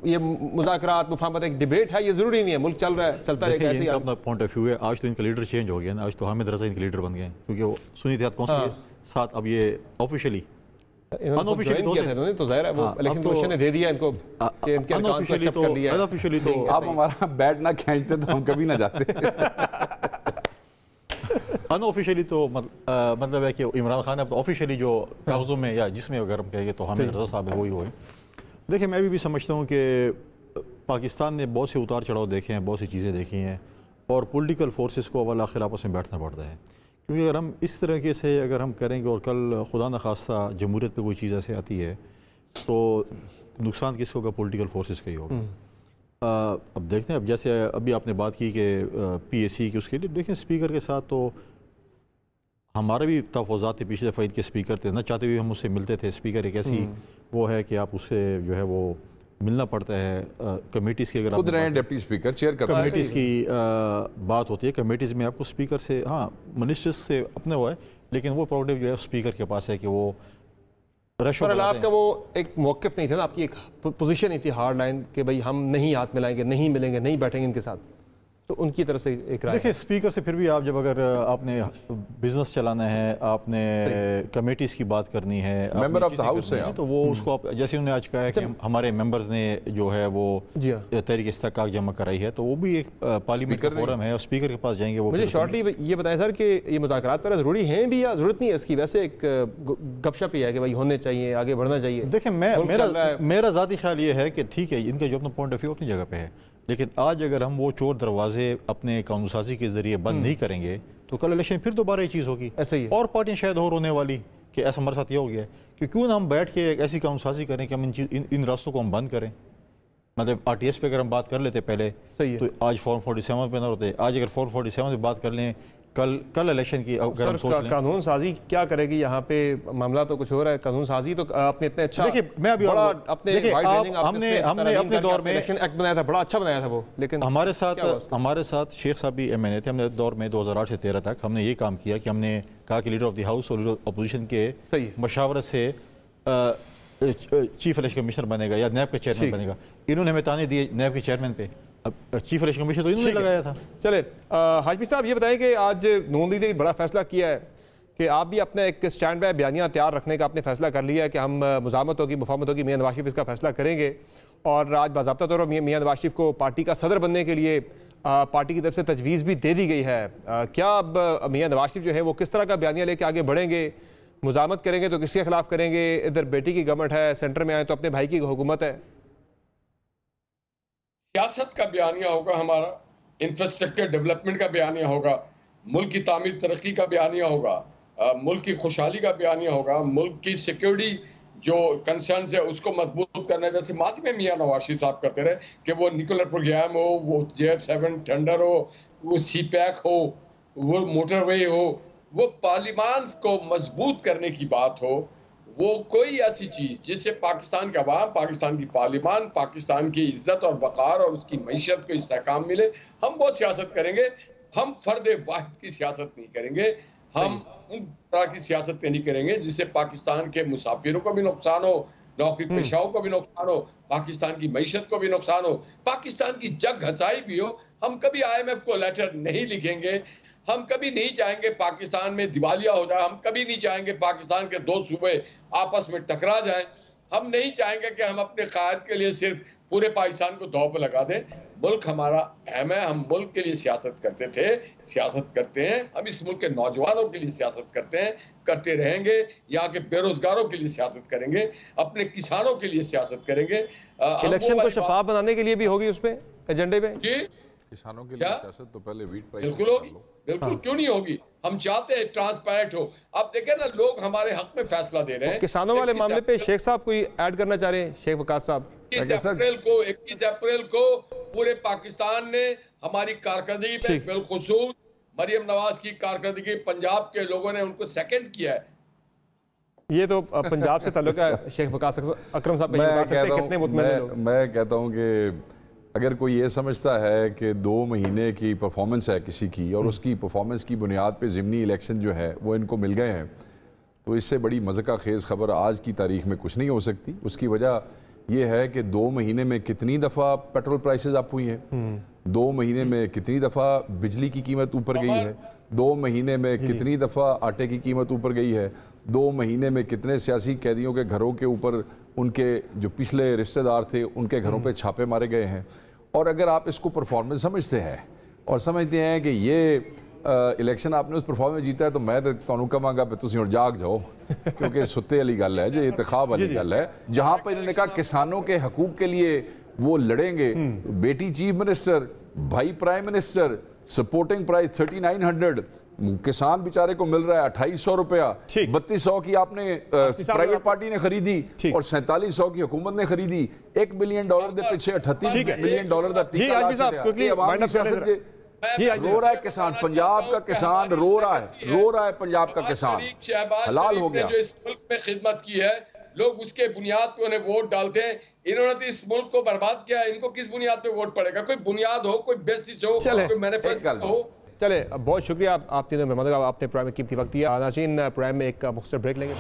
S1: ये मुज़ाकरात मुफाहमत एक डिबेट है, ये जरूरी नहीं है, मुल्क चल रहा है, चलता रहेगा ऐसे ही।
S5: अपना पॉइंट ऑफ व्यू है, आज तो इनका लीडर चेंज हो गया ना, आज तो हामिद रज़ा इनके लीडर बन गए, क्योंकि वो सुन्नी इत्तेहाद कौंसिल के साथ अब ये ऑफिशियली
S1: अनऑफिशियली तो जाहिर है वो इलेक्शन कमीशन ने दे दिया इनको कि इनके अकाउंट को एक्सेप्ट कर लिया।
S5: अनऑफिशियली तो
S4: आप हमारा बैट ना खींचते तो हम कभी ना जाते।
S5: अनऑफिशियली तो मतलब है कि इमरान खान अब तो ऑफिशियली जो कागज़ों में या जिसमें अगर हम कहेंगे तो हामिद रज़ा साहब है, वही हुए। देखिए मैं भी समझता हूँ कि पाकिस्तान ने बहुत से उतार चढ़ाव देखे हैं, बहुत सी चीज़ें देखी हैं, और पॉलिटिकल फोर्सेस को अव्वल आखिर आपस में बैठना पड़ता है, क्योंकि अगर हम इस तरीके से अगर हम करेंगे और कल खुदा न खास्ता जमहूरियत पे कोई चीज़ ऐसे आती है तो नुकसान किसको होगा? पॉलिटिकल फोर्सेस का ही होगा। अब देखते हैं, अब जैसे अभी आपने बात की कि PSC की, उसके लिए देखें स्पीकर के साथ तो हमारे भी तफावज़ात थे, पिछले दफ़ा के स्पीकर थे, ना चाहते हुए हम उससे मिलते थे। स्पीकर एक ऐसी वो है कि आप उससे जो है वो मिलना पड़ता है। कमेटीज़ की अगर
S4: खुद रहे डिप्टी स्पीकर चेयर करते हैं,
S5: कमेटीज़ की बात होती है, कमेटीज़ में आपको स्पीकर से, हाँ मिनिस्टर्स से अपने हुआ है, लेकिन वो प्रोग्रेटिव जो है स्पीकर के पास है कि वो
S1: पर आपका वो एक मौक़िफ़ नहीं था ना, आपकी एक पोजीशन नहीं थी हार्ड लाइन कि भाई हम नहीं हाथ मिलाएंगे, नहीं मिलेंगे, नहीं बैठेंगे इनके साथ, तो उनकी तरफ से एक राय।
S5: देखिए स्पीकर से फिर भी आप जब अगर आपने बिजनेस चलाना है, आपने कमेटीज़ की बात करनी है,
S4: मेंबर ऑफ द हाउस है,
S5: तो वो उसको आप जैसे उन्होंने आज कहा है कि हमारे मेंबर्स ने जो है वो तहरीक इस्तहकाक जमा कराई है, तो वो भी एक पार्लियामेंट का फोरम है और स्पीकर के पास जाएंगे। वो
S1: मुझे शॉर्टली ये बताएं सर कि ये मुज़ाकरात वगैरह ज़रूरी हैं भी या ज़रूरत नहीं है इसकी? वैसे एक गपशप ही है कि भाई होने चाहिए, आगे बढ़ना चाहिए।
S5: देखिए मेरा ज़ाती ख्याल ये है कि ठीक है, इनका जो अपना पॉइंट ऑफ व्यू अपनी जगह पे है, लेकिन आज अगर हम वो चोर दरवाजे अपने कानून साजी के जरिए बंद नहीं करेंगे तो कल इलेक्शन फिर दोबारा ये चीज़ होगी।
S1: ऐसे ही
S5: और पार्टियां शायद और होने वाली कि ऐसा हमारे साथ ये हो गया है कि क्यों ना हम बैठ के एक ऐसी कानून साजी करें कि हम इन रास्तों को हम बंद करें। मतलब RTS पे अगर हम बात कर लेते पहले, सही है, तो आज फॉर्म 47 पे ना होते। आज अगर फॉर्म 47 पे बात कर लें, कल इलेक्शन की अगर हम सोच लें,
S1: कानून साजी क्या करेगी यहाँ पे? मामला तो कुछ हो रहा है। कानून साजी तो आपने इतने अच्छा,
S5: देखिए मैं अभी हमने अपने दौर में
S1: इलेक्शन एक्ट बनाया था, बड़ा अच्छा बनाया था वो, लेकिन
S5: हमारे साथ शेख साहब भी MNA थे। हमने दौर में 2008 से 13 तक हमने ये काम किया कि हमने कहा कि लीडर ऑफ द हाउस और लीडर अपोजिशन के मशावरत से चीफ इलेक्शन कमिश्नर बनेगा या नैब का चेयरमैन बनेगा। इन्होंने हमें ताने दिए नैब के चेयरमैन पे, चीफ इलेक्शन कमीशन तो इन्होंने लगाया था।
S1: चले हाशमी साहब ये बताएं कि आज नून लीग ने बड़ा फैसला किया है कि आप भी अपना एक स्टैंड बाय बयानिया तैयार रखने का आपने फैसला कर लिया है कि हम मुजामत होगी, मुफाहमत होगी, मियां नवाज शरीफ इसका फैसला करेंगे। और आज बाज़ाब्ता तौर पर मियां नवाज शरीफ को पार्टी का सदर बनने के लिए पार्टी की तरफ से तजवीज़ भी दे दी गई है। क्या अब मियां नवाज शरीफ जो है वो किस तरह का बयानिया लेके आगे बढ़ेंगे? मुजामत करेंगे तो किसके खिलाफ करेंगे? इधर बेटी की गवर्नमेंट है, सेंटर में आए तो अपने भाई की हुकूमत है।
S6: सियासत का बयानिया होगा, हमारा इंफ्रास्ट्रक्चर डेवलपमेंट का बयानिया होगा, मुल्क की तामीर तरक्की का बयानिया होगा, मुल्क की खुशहाली का बयानिया होगा, मुल्क की सिक्योरिटी जो कंसर्न है उसको मजबूत करना। जैसे माजी में मियां नवाज शरीफ साहब करते रहे कि वो न्यूक्लियर प्रोग्राम हो, वो JF7 टेंडर हो, वो CPAC हो, वो मोटरवे हो, वो पार्लियामान को मजबूत करने की बात हो, वो कोई ऐसी चीज जिससे पाकिस्तान का अवाम, पाकिस्तान की पार्लियामान, पाकिस्तान की इज्जत और वक़ार और उसकी मईशत को इस्तेहकाम मिले, हम वो सियासत करेंगे। हम फर्द वाहिद की सियासत नहीं करेंगे, हम उन तरह की सियासत नहीं करेंगे जिससे पाकिस्तान के मुसाफिरों को भी नुकसान हो, नौकरी पेशाओं को भी नुकसान हो, पाकिस्तान की मईशत को भी नुकसान हो, पाकिस्तान की जग घसाई भी हो। हम कभी IMF को लेटर नहीं लिखेंगे, हम कभी नहीं चाहेंगे पाकिस्तान में दिवालिया हो जाए, हम कभी नहीं चाहेंगे पाकिस्तान के दो सूबे आपस में टकरा जाएं, हम नहीं चाहेंगे कि हम अपने कायद के लिए सिर्फ पूरे पाकिस्तान को दांव पर लगा दें। मुल्क हमारा अहम है, हम मुल्क के लिए सियासत करते थे, सियासत करते हैं, हम इस मुल्क के नौजवानों के लिए सियासत करते हैं, करते रहेंगे, यहाँ के बेरोजगारों के लिए सियासत करेंगे, अपने किसानों के लिए सियासत करेंगे।
S1: इलेक्शन को शफाफ बनाने के लिए भी होगी उसमें एजेंडे में
S4: किसानों के लिए सियासत तो पहले वीट प्राइस
S6: बिल्कुल होगी, बिल्कुल क्यों नहीं होगी। हम चाहते हैं ट्रांसपेरेंट हो। अब देखें ना, लोग हमारे हक में फैसला दे रहे हैं।
S1: किसानों वाले मामले पे शेख साहब कोई ऐड करना चाह रहे हैं? शेख वकास साहब,
S6: 21 अप्रैल को पूरे पाकिस्तान ने हमारी कारकर्दगी पे, बिलखुसूस मरियम नवाज की कारकर्दगी, पंजाब के लोगों ने उनको सेकंड किया है।
S1: ये तो पंजाब से ताल्लुक है। शेख वकास अकरम साहब कितने मुतमईन लोग?
S4: मैं कहता हूँ कि अगर कोई ये समझता है कि 2 महीने की परफॉर्मेंस है किसी की और उसकी परफॉर्मेंस की बुनियाद पे ज़िमनी इलेक्शन जो है वो इनको मिल गए हैं, तो इससे बड़ी मज़का खेज़ खबर आज की तारीख में कुछ नहीं हो सकती। उसकी वजह यह है कि 2 महीने में कितनी दफ़ा पेट्रोल प्राइसेस अप हुई हैं, 2 महीने में कितनी दफ़ा बिजली की कीमत ऊपर गई है, 2 महीने में कितनी दफ़ा आटे की कीमत ऊपर गई है, 2 महीने में कितने सियासी कैदियों के घरों के ऊपर उनके जो पिछले रिश्तेदार थे उनके घरों पे छापे मारे गए हैं। और अगर आप इसको परफॉर्मेंस समझते हैं और समझते हैं कि ये इलेक्शन आपने उस परफॉर्मेंस जीता है, तो मैं तो तुहानू कहांगा भी तुसीं हुण जाग जाओ, क्योंकि सुत्ते वाली गल है, जो इंतखाब वाली गल है, जहाँ पर इन्होंने कहा किसानों के हकूक के लिए वो लड़ेंगे। तो बेटी चीफ मिनिस्टर, भाई प्राइम मिनिस्टर, सपोर्टिंग प्राइस 3900, किसान बेचारे को मिल रहा है 2800 रुपया, 3200 की आपने प्राइवेट पार्टी ने खरीदी और 4700 की हुकूमत ने खरीदी। $1 बिलियन के पीछे $38 बिलियन का रो रहा है किसान, पंजाब का किसान रो रहा है, पंजाब का किसान हलाल हो गया।
S6: जो इस मुल्क में खिदमत की है, लोग उसके बुनियाद पे उन्हें वोट डालते हैं। इन्होंने तो इस मुल्क को बर्बाद किया, इनको किस बुनियाद पे वोट पड़ेगा? कोई बुनियाद हो, कोई बेसिस हो, कोई मैनिफेस्टो हो।
S1: चले, बहुत शुक्रिया आप तीनों मेहमानों का, आपने प्रोग्राम में कीमती वक्त दिया। नाज़रीन, प्रोग्राम में एक मुख्तसर ब्रेक लेंगे।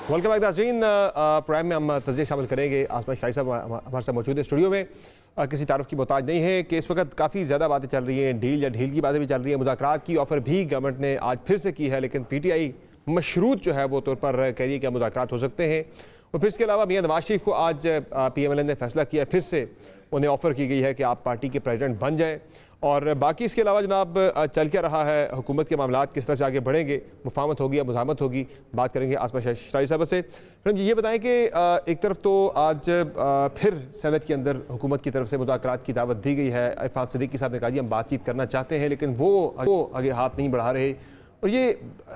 S1: वेलकम बैक नाज़रीन, प्रोग्राम में हम तज़किया शामिल करेंगे। आसमा शाही साहब हमारे साथ मौजूद है स्टूडियो में। किसी तारुफ की मोहताज नहीं है कि इस वक्त काफ़ी ज़्यादा बातें चल रही हैं, डील या ढील की बातें भी चल रही हैं। मुज़ाकरात की ऑफ़र भी गवर्नमेंट ने आज फिर से की है, लेकिन PTI मशरूत जो है वो तौर पर कह रही है कि मुज़ाकरात हो सकते हैं। और फिर इसके अलावा मियां नवाज शरीफ को आज PMLN ने फैसला किया, फिर से उन्हें ऑफ़र की गई है कि आप पार्टी के प्रेसिडेंट बन जाएँ। और बाकी इसके अलावा जनाब चल क्या रहा है, हुकूमत के मामलात किस तरह से आगे बढ़ेंगे, मुफाहमत होगी या मुज़ाहमत होगी, बात करेंगे आसमा शाही साहब से। मैडम जी ये बताएं कि एक तरफ तो आज फिर सेनेट के अंदर हुकूमत की तरफ से मुज़ाकरात की दावत दी गई है। इरफान सिद्दीकी साहब ने कहा जी हम बातचीत करना चाहते हैं, लेकिन वो आगे हाथ नहीं बढ़ा रहे। और ये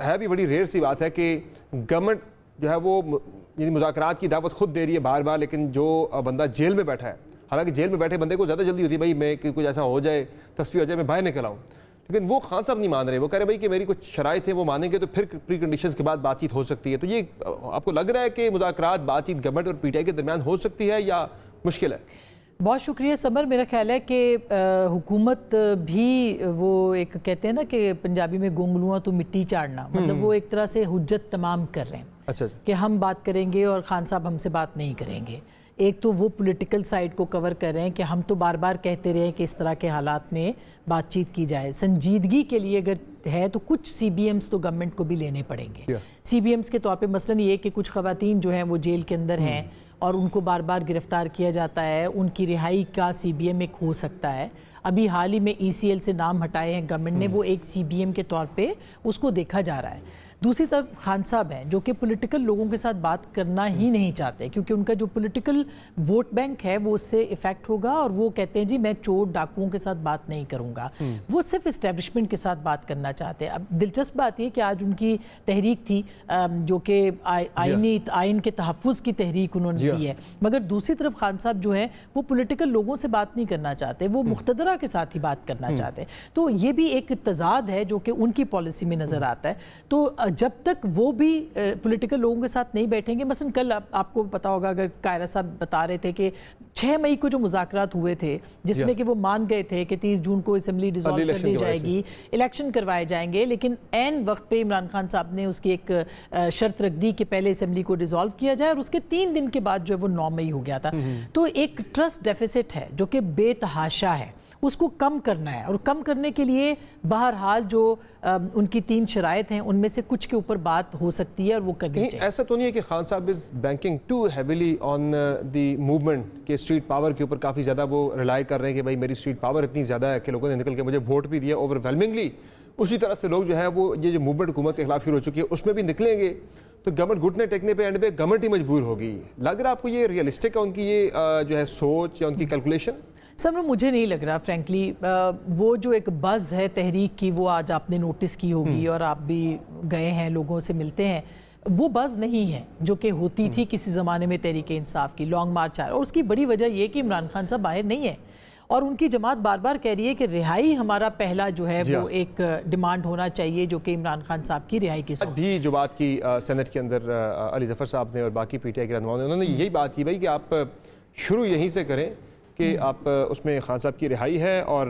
S1: है भी बड़ी रेयर सी बात है कि गवर्नमेंट जो है वो यानी मुज़ाकरात की दावत खुद दे रही है बार बार, लेकिन जो बंदा जेल में बैठा है, हालांकि जेल में बैठे बंदे को ज़्यादा जल्दी होती है भाई मैं कि कुछ ऐसा हो जाए, तस्वीर हो जाए, मैं बाहर निकल आऊँ, लेकिन वो खान साहब नहीं मान रहे। वो कह रहे भाई कि मेरी कुछ शराइत है, वो मानेंगे तो फिर प्री कंडीशंस के बाद बातचीत हो सकती है। तो ये आपको लग रहा है कि मुज़ाकरात बातचीत गवर्नमेंट और PTI के दरमियान हो सकती है या मुश्किल है?
S7: बहुत शुक्रिया समर। मेरा ख्याल है कि हुकूमत भी वो एक कहते हैं ना कि पंजाबी में गोंगलुआ तो मिट्टी चाड़ना, मतलब वो एक तरह से हुज्जत तमाम कर रहे हैं। अच्छा कि हम बात करेंगे और खान साहब हमसे बात नहीं करेंगे। एक तो वो पॉलिटिकल साइड को कवर कर रहे हैं कि हम तो बार बार कहते रहे कि इस तरह के हालात में बातचीत की जाए। संजीदगी के लिए अगर है तो कुछ CBMs तो गवर्नमेंट को भी लेने पड़ेंगे। CBMs के तौर पे मसलन ये कि कुछ ख़वातीन जो हैं वो जेल के अंदर हैं और उनको बार बार गिरफ्तार किया जाता है, उनकी रिहाई का CBM एक हो सकता है। अभी हाल ही में ECL से नाम हटाए हैं गवर्नमेंट ने, वो एक CBM के तौर पे उसको देखा जा रहा है। दूसरी तरफ खान साहब हैं जो कि पॉलिटिकल लोगों के साथ बात करना ही नहीं चाहते, क्योंकि उनका जो पॉलिटिकल वोट बैंक है वो उससे इफेक्ट होगा। और वो कहते हैं जी मैं चोर डाकुओं के साथ बात नहीं करूंगा, वो सिर्फ इस्टेब्लिशमेंट के साथ बात करना चाहते हैं। अब दिलचस्प बात यह कि आज उनकी तहरीक थी जो कि आइन के तहफ़्फ़ुज़ की तहरीक उन्होंने दी है, मगर दूसरी तरफ खान साहब जो है वो पॉलिटिकल लोगों से बात नहीं करना चाहते, वो मुख्तदरा के साथ ही बात करना चाहते हैं। तो ये भी एक तज़ाद है जो कि उनकी पॉलिसी में नज़र आता है। तो जब तक वो भी पॉलिटिकल लोगों के साथ नहीं बैठेंगे, मसलन कल आपको पता होगा, अगर कायरा साहब बता रहे थे कि 6 मई को जो मुज़ाकरात हुए थे जिसमें कि वो मान गए थे कि 30 जून को असेंबली डिसॉल्व कर दी जाएगी, इलेक्शन करवाए जाएंगे, लेकिन ऐन वक्त पे इमरान खान साहब ने उसकी एक शर्त रख दी कि पहले असेंबली को डिसॉल्व किया जाए और उसके 3 दिन के बाद जो है वो 9 मई हो गया था। तो एक ट्रस्ट डेफिसिट है जो कि बेतहाशा है, उसको कम करना है। और कम करने के लिए बहरहाल जो उनकी 3 शराइत हैं उनमें से कुछ के ऊपर बात हो सकती है और वो करनी चाहिए।
S1: ऐसा तो नहीं है कि खान साहब is banking to heavily on the movement के स्ट्रीट पावर के ऊपर काफ़ी ज़्यादा वो रिलाई कर रहे हैं कि भाई मेरी स्ट्रीट पावर इतनी ज़्यादा है कि लोगों ने निकल के मुझे वोट भी दिया ओवरवेलमिंगली। उसी तरह से लोग जो है वो ये जो मूवमेंट हुकूमत के खिलाफ शुरू हो चुकी है उसमें भी निकलेंगे, तो गवर्नमेंट घुटने टेकने पे एंड पे गवर्नमेंट ही मजबूर होगी। लग रहा है आपको ये रियलिस्टिक है उनकी ये जो है सोच या उनकी कैलकुलेशन?
S7: सर मुझे नहीं लग रहा फ्रैंकली। वो जो एक बज़ है तहरीक की वो आज आपने नोटिस की होगी और आप भी गए हैं लोगों से मिलते हैं, वो बज़ नहीं है जो कि होती थी किसी ज़माने में तहरीक इंसाफ की लॉन्ग मार्च आ। और उसकी बड़ी वजह ये कि इमरान खान साहब बाहर नहीं है और उनकी जमात बार बार कह रही है कि रिहाई हमारा पहला जो है वो एक डिमांड होना चाहिए जो कि इमरान खान साहब की रिहाई की।
S1: भी जो बात की सेनेट के अंदर अली जफर साहब ने और बाकी PTI के रहनुमाओं ने, उन्होंने यही बात की भाई कि आप शुरू यहीं से करें कि आप उसमें खान साहब की रिहाई है और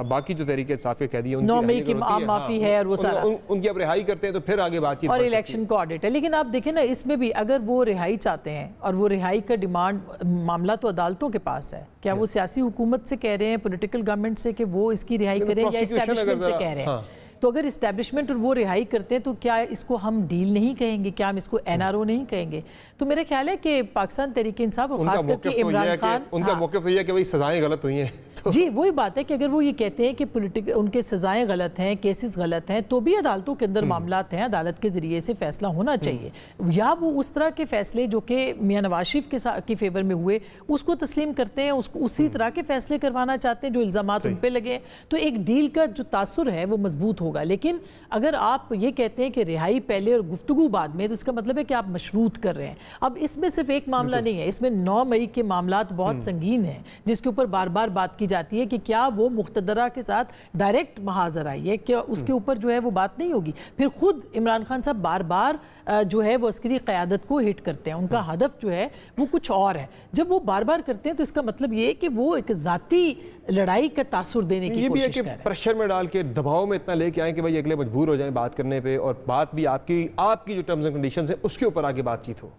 S1: बाकी जो तहरीक इंसाफ के कैदी हैं
S7: 9 मई की आम माफ़ी है और वो सारा
S1: उनकी अब रिहाई करते हैं तो फिर आगे बातचीत
S7: और इलेक्शन का ऑडिट है। लेकिन आप देखें ना इसमें भी अगर वो रिहाई चाहते हैं और वो रिहाई का डिमांड मामला तो अदालतों के पास है, क्या वो सियासी हुकूमत से कह रहे हैं, पॉलिटिकल गवर्नमेंट से कि वो इसकी रिहाई करें या एस्टैब्लिशमेंट से कह रहे हैं? तो अगर इस्टेब्लिशमेंट और वो रिहाई करते हैं तो क्या इसको हम डील नहीं कहेंगे, क्या हम इसको NRO नहीं कहेंगे? तो मेरा ख्याल है कि पाकिस्तान तहरीक इंसाफ और खास करके इमरान खान,
S1: उनका मौक़िफ़ ये है कि भाई सजाएं गलत हुई हैं।
S7: जी वही बात है कि अगर वो ये कहते हैं कि उनके सजाएं गलत हैं, केसेस गलत हैं, तो भी अदालतों के अंदर मामलात हैं, अदालत के ज़रिए से फैसला होना चाहिए। या वो उस तरह के फैसले जो कि मियां नवाज शरीफ के फेवर में हुए उसको तस्लीम करते हैं, उसको उसी तरह के फैसले करवाना चाहते हैं जो इल्ज़ामात उन पर लगे, तो एक डील का जो तासुर है वो मजबूत होगा। लेकिन अगर आप ये कहते हैं कि रिहाई पहले और गुफ्तगू बाद में, तो इसका मतलब है कि आप मशरूत कर रहे हैं। अब इसमें सिर्फ एक मामला नहीं है, इसमें 9 मई के मामलात बहुत संगीन हैं जिसके ऊपर बार बार बात की जाती है कि क्या वो मुक़्तदरा के साथ डायरेक्ट महाजर आई है, क्या उसके ऊपर जो है वो बात नहीं होगी। फिर खुद इमरान खान साहब बार बार जो है वो अस्करी क़यादत को हिट करते हैं, उनका हदफ जो है वो कुछ और है। जब वो बार बार करते हैं तो इसका मतलब ये है कि वो एक ज़ाती लड़ाई का तासुर देने की कोशिश कर रहे हैं,
S1: प्रेशर में डाल के दबाव में इतना लेके आए कि भाई अगले मजबूर हो जाए बात करने पे, और बात भी आपकी जो टर्म्स एंड कंडीशंस है उसके ऊपर आगे बातचीत हो।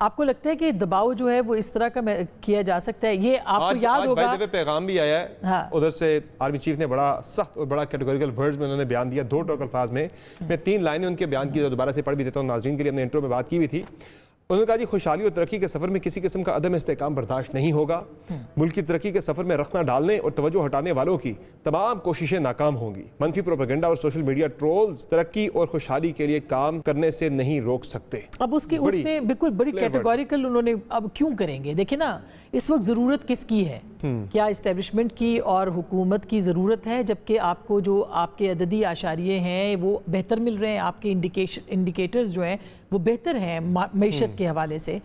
S7: आपको लगता है कि दबाव जो है वो इस तरह का किया जा सकता है? ये आपको याद होगा
S1: आज पैगाम भी आया है। हाँ। उधर से आर्मी चीफ ने बड़ा सख्त और बड़ा कैटेगोरिकल वर्ड्स में उन्होंने बयान दिया, 2 टोक अल्फाज में। मैं 3 लाइनें उनके बयान की दोबारा से पढ़ भी देता हूँ नाज़रीन के लिए, हमने इंट्रो में बात की भी थी। उन्होंने कहा जी, खुशहाली और तरक्की के सफ़र में किसी किस्म का अदम इस्तेहकाम बर्दाश्त नहीं होगा। मुल्क की तरक्की के सफ़र में रखना डालने और तवज्जो हटाने वालों की तमाम कोशिशें नाकाम होंगी। मनफी प्रोपेगेंडा और सोशल मीडिया ट्रोल्स तरक्की और खुशहाली के लिए काम करने से नहीं रोक सकते।
S7: अब उसमें बिल्कुल बड़ी कैटेगोरिकल उन्होंने अब क्यों करेंगे? देखिए ना, इस वक्त ज़रूरत किसकी है? क्या इस्टेब्लिशमेंट की और हुकूमत की ज़रूरत है, जबकि आपको जो आपके अददी आशारिये हैं वो बेहतर मिल रहे हैं, आपके इंडिकेटर्स जो हैं वो बेहतर हैं मईशत के हवाले से,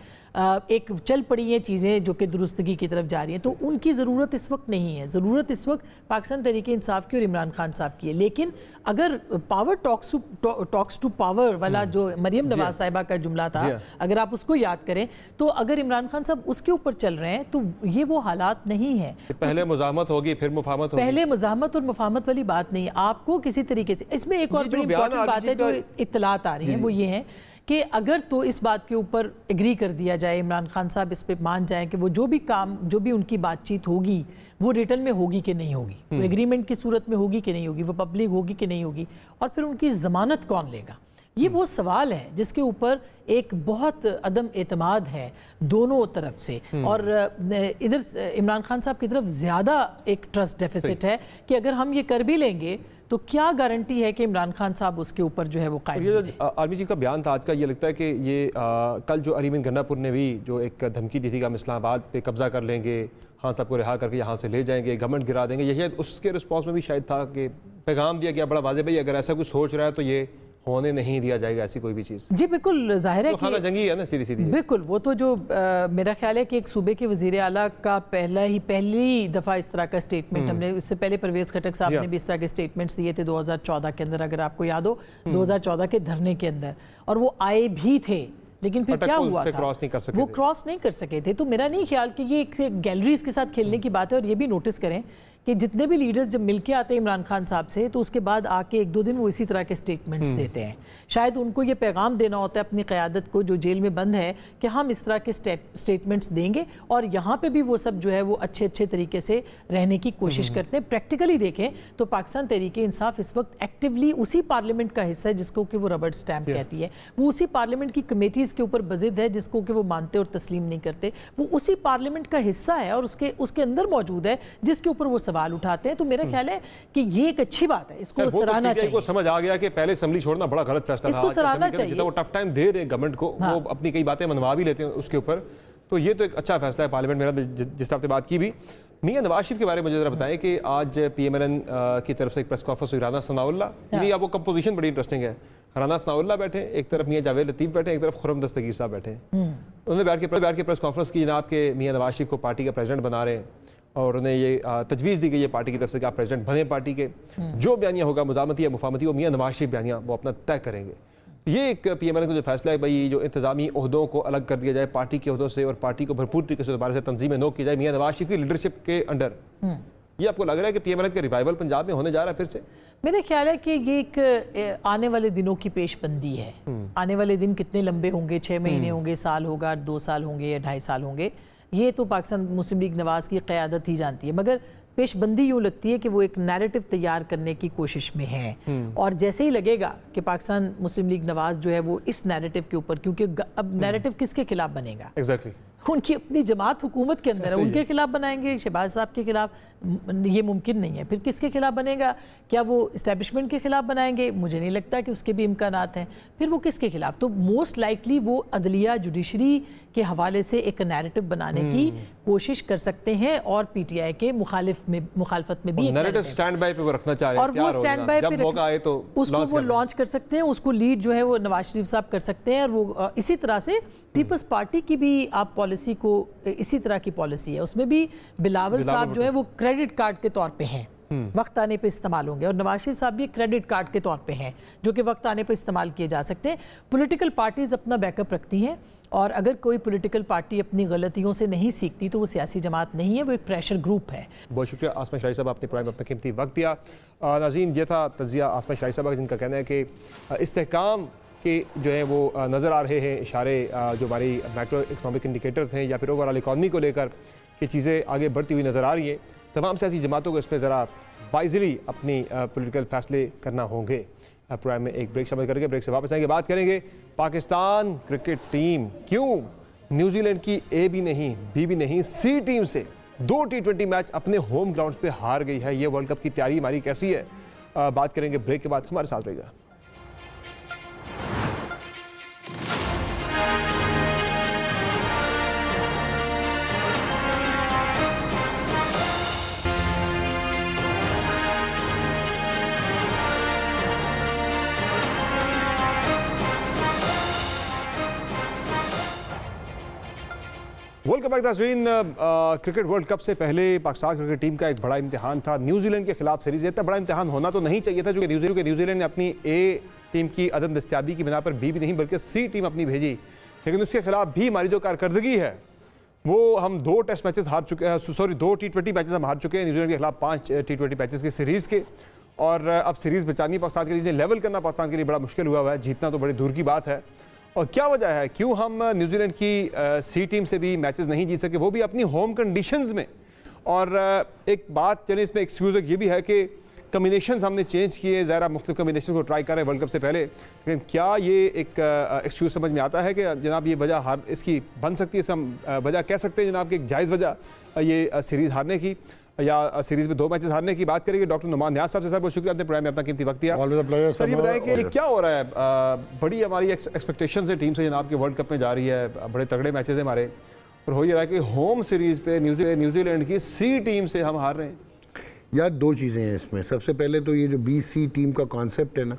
S7: एक चल पड़ी हैं चीज़ें जो कि दुरुस्तगी की तरफ जा रही हैं, तो उनकी ज़रूरत इस वक्त नहीं है। ज़रूरत इस वक्त पाकिस्तान तहरीक इंसाफ की और इमरान खान साहब की है। लेकिन अगर पावर टॉक्स टू पावर वाला जो मरियम नवाज साहिबा का जुमला था, अगर आप उसको याद करें, तो अगर इमरान खान साहब उसके ऊपर चल रहे हैं तो ये वो हालात नहीं है।
S1: पहले मुज़ाहमत होगी फिर मुफाहमत होगी,
S7: पहले मुज़ाहमत और मुफाहमत वाली बात नहीं है। आपको किसी तरीके से इसमें एक और बड़ी इंपॉर्टेंट बात है जो इत्तलात आ रही है, वो ये है कि अगर तो इस बात के ऊपर एग्री कर दिया जाए, इमरान खान साहब इस पे मान जाएं कि वो जो भी उनकी बातचीत होगी वो रिटर्न में होगी कि नहीं होगी, वो एग्रीमेंट की सूरत में होगी कि नहीं होगी, वो पब्लिक होगी कि नहीं होगी, और फिर उनकी ज़मानत कौन लेगा, ये वो सवाल है जिसके ऊपर एक बहुत अदम एतमाद है दोनों तरफ से। और इधर इमरान खान साहब की तरफ ज़्यादा एक ट्रस्ट डेफिसिट है कि अगर हम ये कर भी लेंगे तो क्या गारंटी है कि इमरान खान साहब उसके ऊपर जो है वो कायम
S1: रहे। आर्मी चीफ का बयान था आज का, ये लगता है कि ये कल जो अरीमिन गन्नापुर ने भी जो एक धमकी दी थी कि हम इस्लामाबाद पे कब्जा कर लेंगे, खान साहब को रिहा करके यहाँ से ले जाएंगे, गवर्नमेंट गिरा देंगे, यही उसके रिस्पॉन्स में भी शायद था कि पैगाम दिया गया बड़ा वाज़ेह, भाई अगर ऐसा कुछ सोच रहा है तो ये होने नहीं दिया जाएगा ऐसी कोई भी चीज़।
S7: जी बिल्कुल, जाहिर है
S1: कि जंगी है ना, सीधी सीधी
S7: बिल्कुल। वो तो जो मेरा ख्याल है कि एक सूबे के वज़ीर आला का पहली दफ़ा इस तरह का स्टेटमेंट, हमने इससे पहले परवेज़ खटक साहब ने भी इस तरह के स्टेटमेंट्स दिए थे 2014 के अंदर, अगर आपको याद हो, 2014 के धरने के अंदर, और वो आए भी थे, लेकिन फिर क्या हुआ था, वो क्रॉस नहीं कर सके थे। तो मेरा नहीं ख्याल कि ये एक गैलरीज के साथ खेलने की बात है। और ये भी नोटिस करें कि जितने भी लीडर्स जब मिलके आते हैं इमरान खान साहब से, तो उसके बाद आके 1-2 दिन वो इसी तरह के स्टेटमेंट्स देते हैं। शायद उनको ये पैगाम देना होता है अपनी क़यादत को जो जेल में बंद है कि हम इस तरह के स्टेटमेंट्स देंगे और यहाँ पे भी वो सब जो है वो अच्छे तरीके से रहने की कोशिश करते हैं। प्रैक्टिकली देखें तो पाकिस्तान तहरीक इंसाफ इस वक्त एक्टिवली उसी पार्लियामेंट का हिस्सा है जिसको कि वो रबड़ स्टैम्प कहती है, वो उसी पार्लियामेंट की कमेटीज़ के ऊपर बज़िद है जिसको कि वो मानते और तस्लीम नहीं करते, वो उसी पार्लियामेंट का हिस्सा है और उसके अंदर मौजूद है जिसके ऊपर वो सवाल उठाते हैं। तो मेरा ख्याल है कि ये एक अच्छी बात है, इसको सराहना चाहिए।
S1: को समझ आ गया कि पहले असेंबली छोड़ना बड़ा गलत फैसला था,
S7: इसको सराहना चाहिए।
S1: वो टफ टाइम दे रहे गवर्नमेंट को, वो अपनी कई बातें मनवा भी लेते हैं उसके ऊपर, तो ये तो एक अच्छा फैसला है पार्लियामेंट। मेरा जिस आपने बात की भी मियां नवाज शरीफ के बारे में मुझे जरा बताएं कि आज PMLN की तरफ से एक प्रेस कॉन्फ्रेंस हुई, राना सनाउल्लाह, यानी आपको कंपोजिशन बड़ी इंटरेस्टिंग है, राना सनाउल्लाह बैठे, एक तरफ मियां जावेद लतीफ़ बैठे, एक तरफ खुर्रम दस्तगीर साहब बैठे। उन्होंने बैठ के प्रेस कॉन्फ्रेंस की, जनाब के मियां नवाज शरीफ को पार्टी का प्रेसिडेंट बना रहे हैं और उन्हें ये तजवीज़ दी गई है पार्टी की तरफ से कि आप प्रेसिडेंट बने पार्टी के, जो बयानिया होगा मुज़ामती या मुफाहमती, वो मियां नवाज शरीफ बयानिया वो अपना तय करेंगे। ये एक PMLN का जो फैसला है भाई, जो इंतजामी ओहदों को अलग कर दिया जाए पार्टी के ओहदों से और पार्टी को भरपूर तरीके से दोबारा से तंजीमें नो की जाए मियां नवाज शरीफ की लीडरशिप के अंडर, ये आपको लग रहा है कि PMLN का रिवाइवल पंजाब में होने जा रहा है फिर से?
S7: मेरा ख्याल है कि ये एक आने वाले दिनों की पेशबंदी है। आने वाले दिन कितने लंबे होंगे, 6 महीने होंगे, साल होगा, 2 साल होंगे या 2.5 साल होंगे, ये तो पाकिस्तान मुस्लिम लीग नवाज की क़यादत ही जानती है। मगर पेशबंदी यूँ लगती है कि वो एक नैरेटिव तैयार करने की कोशिश में है और जैसे ही लगेगा कि पाकिस्तान मुस्लिम लीग नवाज जो है वो इस नैरेटिव के ऊपर, क्योंकि अब नैरेटिव किसके खिलाफ बनेगा?
S1: एग्जैक्टली
S7: उनकी अपनी जमात हुकूमत के अंदर है, उनके खिलाफ बनाएंगे, शहबाज साहब के खिलाफ ये मुमकिन नहीं है। फिर किसके खिलाफ बनेगा? क्या वो इस्टेब्लिशमेंट के खिलाफ बनाएंगे? मुझे नहीं लगता कि उसके भी इम्कानात हैं। फिर वो किसके खिलाफ? तो मोस्ट लाइकली वो अदलिया जुडिशरी के हवाले से एक नैरेटिव बनाने की कोशिश कर सकते हैं और पीटीआई के मुखालफत में भी
S1: नैरेटिव स्टैंड बाय पे वो रखना चाह रहे हैं,
S7: और वो स्टैंड बाय पे
S1: मौका आए तो
S7: उसको वो लॉन्च कर सकते हैं, उसको लीड जो है वो नवाज शरीफ साहब कर सकते हैं। और वो इसी तरह से पीपल्स पार्टी की भी आप पॉलिसी को इसी तरह की पॉलिसी है, उसमें भी बिलावल साहब जो है वो क्रेडिट कार्ड के तौर पे हैं, वक्त आने पे इस्तेमाल होंगे, और नवाज शरीफ साहब भी क्रेडिट कार्ड के तौर पे हैं जो कि वक्त आने पे इस्तेमाल किए जा सकते हैं। पॉलिटिकल पार्टीज अपना बैकअप रखती हैं, और अगर कोई पॉलिटिकल पार्टी अपनी गलतियों से नहीं सीखती तो वो सियासी जमात नहीं है, वो एक प्रेशर ग्रुप है।
S1: बहुत शुक्रिया आसमा शराई साहब, आपने प्रोग्राम में अपना कीमती वक्त दिया। नाज़रीन, ये था तज़िया आसमा शराई साहब जिनका कहना है कि इस्तेहकाम के जो है वो नज़र आ रहे हैं इशारे, जो हमारी मैक्रो इकनॉमिक इंडिकेटर्स हैं या फिर ओवरऑल इकॉनमी को लेकर कि चीज़ें आगे बढ़ती हुई नज़र आ रही हैं। तमाम सियासी जमातों को इस पर ज़रा वाइजली अपनी पॉलिटिकल फैसले करना होंगे। प्रोग्राम में एक ब्रेक शामिल करके ब्रेक से वापस आएंगे, बात करेंगे पाकिस्तान क्रिकेट टीम क्यों न्यूजीलैंड की ए भी नहीं, बी भी नहीं, सी टीम से 2 T20 मैच अपने होम ग्राउंड पे हार गई है। ये वर्ल्ड कप की तैयारी हमारी कैसी है, बात करेंगे ब्रेक के बाद। हमारे साथ रहेगा। वर्ल्ड कप नाज़रीन, क्रिकेट वर्ल्ड कप से पहले पाकिस्तान क्रिकेट टीम का एक बड़ा इम्तिहान था न्यूजीलैंड के खिलाफ सीरीज। इतना बड़ा इम्तिहान होना तो नहीं चाहिए था, क्योंकि न्यूजीलैंड ने अपनी ए टीम की अदम दस्तियाबी की बिना पर बी भी नहीं बल्कि सी टीम अपनी भेजी, लेकिन उसके खिलाफ भी हमारी जो कारकर्दगी है वो हम 2 टेस्ट मैचेस हार चुके हैं, 2 T20 मैचेस हम हार चुके हैं न्यूजीलैंड के खिलाफ 5 T20 मैचेस की सीरीज़ के। और अब सीरीज़ बचानी पाकिस्तान के लिए, लेवल करना पाकिस्तान के लिए बड़ा मुश्किल हुआ है, जीतना तो बड़ी दूर की बात है। और क्या वजह है, क्यों हम न्यूजीलैंड की सी टीम से भी मैचेस नहीं जीत सके, वो भी अपनी होम कंडीशंस में। और एक बात चलिए इसमें एक्सक्यूज़ ये भी है कि कम्बिनेशंस हमने चेंज किए, ज़रा मुख्तलिफ कम्बिनेशन को ट्राई कर रहे हैं वर्ल्ड कप से पहले, लेकिन क्या ये एक एक्सक्यूज़ समझ में आता है कि जनाब ये वजह हार इसकी बन सकती है, इसका हम वजह कह सकते हैं जनाब कि एक जायज़ वजह ये सीरीज़ हारने की या सीरीज़ में 2 मैचेस हारने की? बात करेंगे डॉक्टर नुमान न्याज साहब से। सर बहुत शुक्रिया, आपने प्रोग्राम में अपना कीमती वक्त दिया। सर ये बताएं कि क्या हो रहा है, बड़ी हमारी एक्सपेक्टेशन है टीम से जनाब कि वर्ल्ड कप में जा रही है, बड़े तगड़े मैचेस हैं हमारे, और हो ये रहा है कि होम सीरीज़ पे न्यूजीलैंड की सी टीम से हम हार रहे हैं।
S8: यार 2 चीज़ें हैं इसमें। सबसे पहले तो ये जो BC टीम का कॉन्सेप्ट है ना,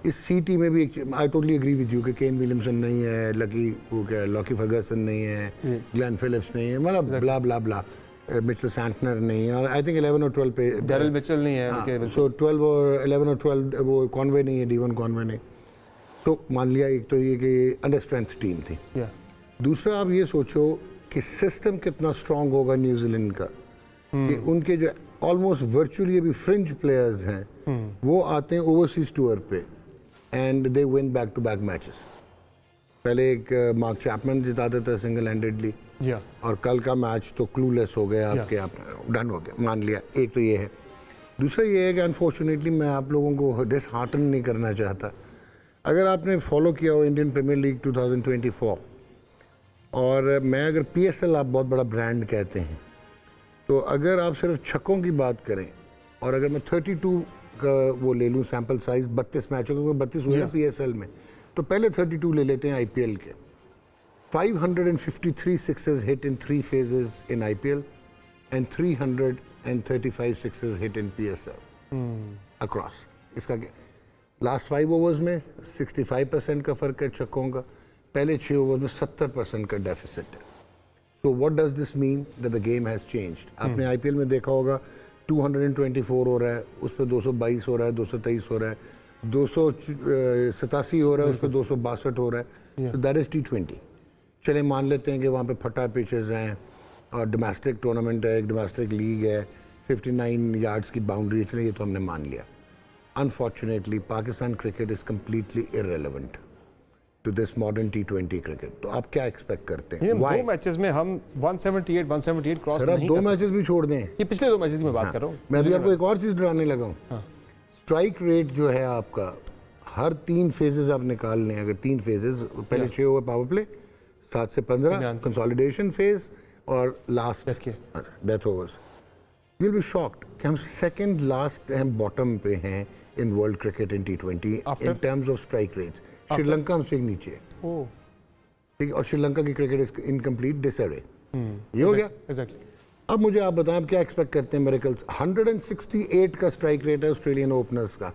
S8: इस सी टीम में भी I totally agree with you कि केन विलियमसन नहीं है, लॉकी फर्गसन नहीं है, ग्लेन फिलिप्स नहीं है, मतलब ब्ला ब्ला ब्ला, मिचेल सैंटनर नहीं है, और आई थिंक 11 और 12 पे
S1: डैरिल मिचेल नहीं है,
S8: सो 12 और 11 और 12 वो कॉनवे नहीं है, डीवन कॉनवे नहीं। तो मान लिया एक तो ये कि अंडर स्ट्रेंथ टीम थी। दूसरा आप ये सोचो कि सिस्टम कितना स्ट्रांग होगा न्यूजीलैंड का, कि उनके जो ऑलमोस्ट वर्चुअली अभी फ्रिंज प्लेयर्स हैं वो आते हैं ओवरसीज टूर पे and they win back to back matches. पहले एक मार्क चैपमैन जिता देता है सिंगल हैंडेडली, और कल का मैच तो क्लूलेस हो गया आपके, आप डन हो गया, मान लिया। एक तो ये है। दूसरा ये है कि अनफॉर्चुनेटली मैं आप लोगों को डिसहार्टन नहीं करना चाहता। अगर आपने फॉलो किया हो इंडियन प्रीमियर लीग 2024, और मैं अगर PSL आप बहुत बड़ा ब्रांड कहते हैं, तो अगर आप सिर्फ छक्कों की बात करें, और अगर मैं 32 का वो ले लूँ सैम्पल साइज 32 मैचों का, 32 हुए ना PSL में, तो पहले 32 ले लेते हैं IPL के। 553 sixes hit in 3 phases in IPL and 335 sixes hit in PSL across। इसका लास्ट 5 ओवर्स में 65% का फ़र्क है छक्कों का, पहले 6 ओवर में 70% का डेफिसिट है। So what does this mean? That the game has changed. आपने IPL में देखा होगा 224 हो रहा है, उस पर 222 हो रहा है, 223 हो रहा है, 287 हो रहा है, उस पर 262 हो रहा है। So that is T20। चले मान लेते हैं कि वहाँ पे फटा पिचेस हैं और डोमेस्टिक टूर्नामेंट है, एक डोमेस्टिक लीग है, 59 यार्ड्स की बाउंड्री, चले ये तो हमने मान लिया। Unfortunately Pakistan cricket is completely irrelevant to this modern T20 cricket. तो आप क्या एक्सपेक्ट करते हैं?
S1: 2 मैचेस में हम 178 क्रॉस
S8: नहीं कर सकते। 2 मैचेस भी छोड़ दें,
S1: ये पिछले 2 मैचेस की मैं बात कर रहा हूँ।
S8: मैं भी आपको एक और चीज़ डराने लगा हूँ। स्ट्राइक रेट जो है आपका, हर 3 फेजेस आप निकाल लें, अगर 3 फेजेस, पहले 6 ओवर पावर प्ले, 7 से 15 कंसोलिडेशन फेज और last death overs. You will be shocked कि हम सेकंड लास्ट हम बॉटम पे हैं इन world cricket in T20 in terms of strike rates. Sri Lanka हमसे नीचे है, ठीक है, और श्रीलंका की क्रिकेट इज इनकम्प्लीट डिसअरे। ये हो गया
S9: एग्जैक्टली।
S8: अब मुझे आप बताएं आप क्या एक्सपेक्ट करते हैं मिरेकल्स? 168 का स्ट्राइक रेट है ऑस्ट्रेलियन ओपनर्स का,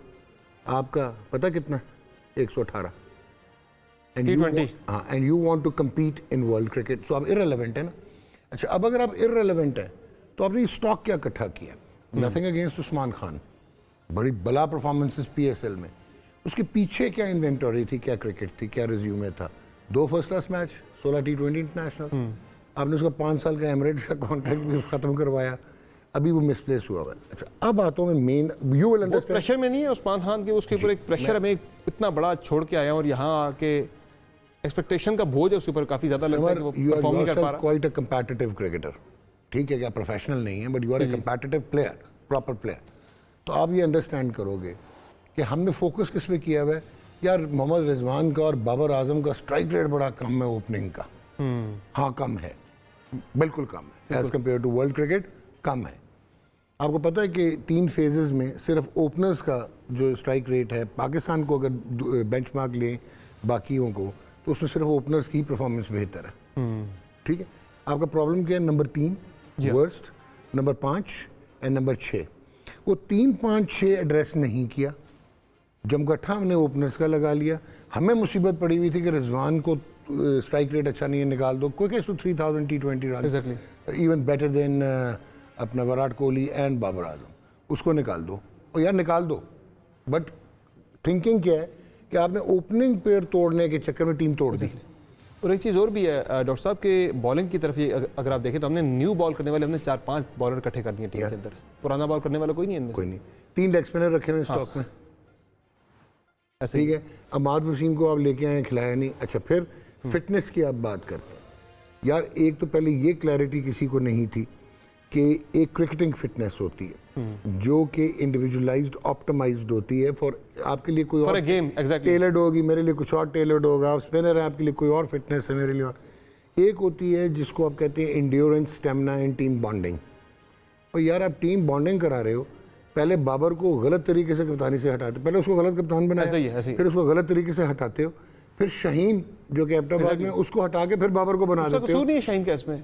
S8: आपका पता कितना? 118।
S9: T20
S8: हाँ, and you want to compete in world cricket, तो आप इररिलेवेंट है ना। अच्छा, अब अगर आप इररिलेवेंट है तो आपने स्टॉक क्या इकट्ठा किया? नथिंग अगेंस्ट उस्मान खान, बड़ी बला परफॉर्मेंसेस PSL में, उसके पीछे क्या इन्वेंटरी थी, क्या क्रिकेट थी, क्या रिज्यूमे था? 2 first class match, 16 T20 international, आपने उसका 5 साल का एमिरेट्स का कॉन्ट्रैक्ट भी खत्म करवाया, अभी वो मिसप्लेस हुआ है। अच्छा, अब आता हूँ मैं main, you will understand.
S9: Pressure में नहीं है उस्मान खान के, उसके ऊपर एक प्रेशर हमें इतना बड़ा छोड़ के आया और यहाँ आके एक्सपेक्टेशन का बोझ है उसके ऊपर काफी ज्यादा लगता है कि वो परफॉर्म नहीं कर पा रहा।
S8: क्वाइट अ कंपेटिटिव क्रिकेटर, ठीक है, क्या प्रोफेशनल नहीं है but you are a competitive player, proper player. तो आप ये अंडरस्टैंड करोगे कि हमने फोकस किस पे किया हुआ है यार? मोहम्मद रिजवान का और बाबर आजम का स्ट्राइक रेट बड़ा कम है ओपनिंग का। हाँ, कम है, बिल्कुल कम है as compare to world cricket, कम है। आपको पता है कि 3 फेजेस में सिर्फ ओपनर्स का जो स्ट्राइक रेट है, पाकिस्तान को अगर बेंचमार्क लें बाकियों को, तो उसमें सिर्फ ओपनर्स की परफॉर्मेंस बेहतर है। ठीक है, आपका प्रॉब्लम क्या है? Number 3 worst, number 5 and number 6। वो 3, 5, 6 एड्रेस नहीं किया, जमगट्ठा हमने ओपनर्स का लगा लिया। हमें मुसीबत पड़ी हुई थी कि रिजवान को स्ट्राइक रेट अच्छा नहीं है, निकाल दो, quick to 3000 T20 run, even better than अपना विराट कोहली एंड बाबर आजम, उसको निकाल दो। और यार निकाल दो, बट थिंकिंग क्या है कि आपने ओपनिंग पेयर तोड़ने के चक्कर में टीम तोड़ दी।
S9: और एक चीज़ और भी है डॉक्टर साहब के बॉलिंग की तरफ, ये अगर आप देखें तो हमने न्यू बॉल करने वाले हमने 4-5 बॉलर इकट्ठे कर दिए टीम के अंदर, पुराना बॉल करने वाला कोई नहीं है।
S8: कोई नहीं, 3 लेग स्पिनर रखे हुए स्टॉक में, ठीक है। अमाद वसीम को आप लेके आए, खिलाया नहीं। अच्छा, फिर फिटनेस की आप बात करते हैं यार, एक तो पहले ये क्लैरिटी किसी को नहीं थी कि एक क्रिकेटिंग फिटनेस होती है जो कि इंडिविजुअलाइज्ड ऑप्टिमाइज्ड होती है फॉर आपके लिए कोई और
S9: गेम
S8: टेलर्ड होगी, मेरे लिए कुछ और टेलर्ड होगा, आप स्पिनर है आपके लिए कोई और फिटनेस है, मेरे लिए और। एक होती है जिसको आप कहते हैं endurance, stamina and team bonding. और यार आप टीम बॉन्डिंग करा रहे हो, पहले बाबर को गलत तरीके से कप्तानी से हटाते, पहले उसको गलत कप्तान बनाया, फिर उसको गलत तरीके से हटाते हो, फिर शाहीन जो कि अहमदाबाद में, उसको हटा के फिर बाबर को बना देते हो।
S9: नहीं है शाहीन का इसमें,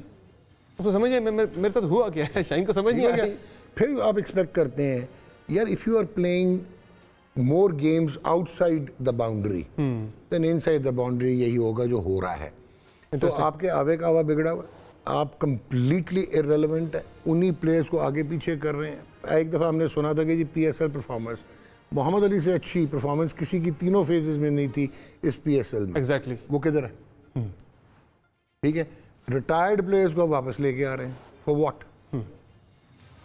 S9: उसको समझ नहीं, मेरे साथ हुआ क्या है, शाहीन को समझ नहीं आया।
S8: फिर आप एक्सपेक्ट करते हैं यार, if you are playing more games outside the boundary then inside the boundary, यही होगा जो हो रहा है। तो आपके आवे का आवा बिगड़ा हुआ, आप कंप्लीटली इररिलेवेंट है, उन्हीं प्लेयर्स को आगे पीछे कर रहे हैं। एक दफ़ा हमने सुना था कि जी PSL परफॉर्मर्स, मोहम्मद अली से अच्छी परफॉर्मेंस किसी की तीनों फेजेस में नहीं थी इस PSL में।
S9: एग्जैक्टली
S8: वो किधर है? ठीक है, रिटायर्ड प्लेयर्स को वापस लेके आ रहे हैं, for what?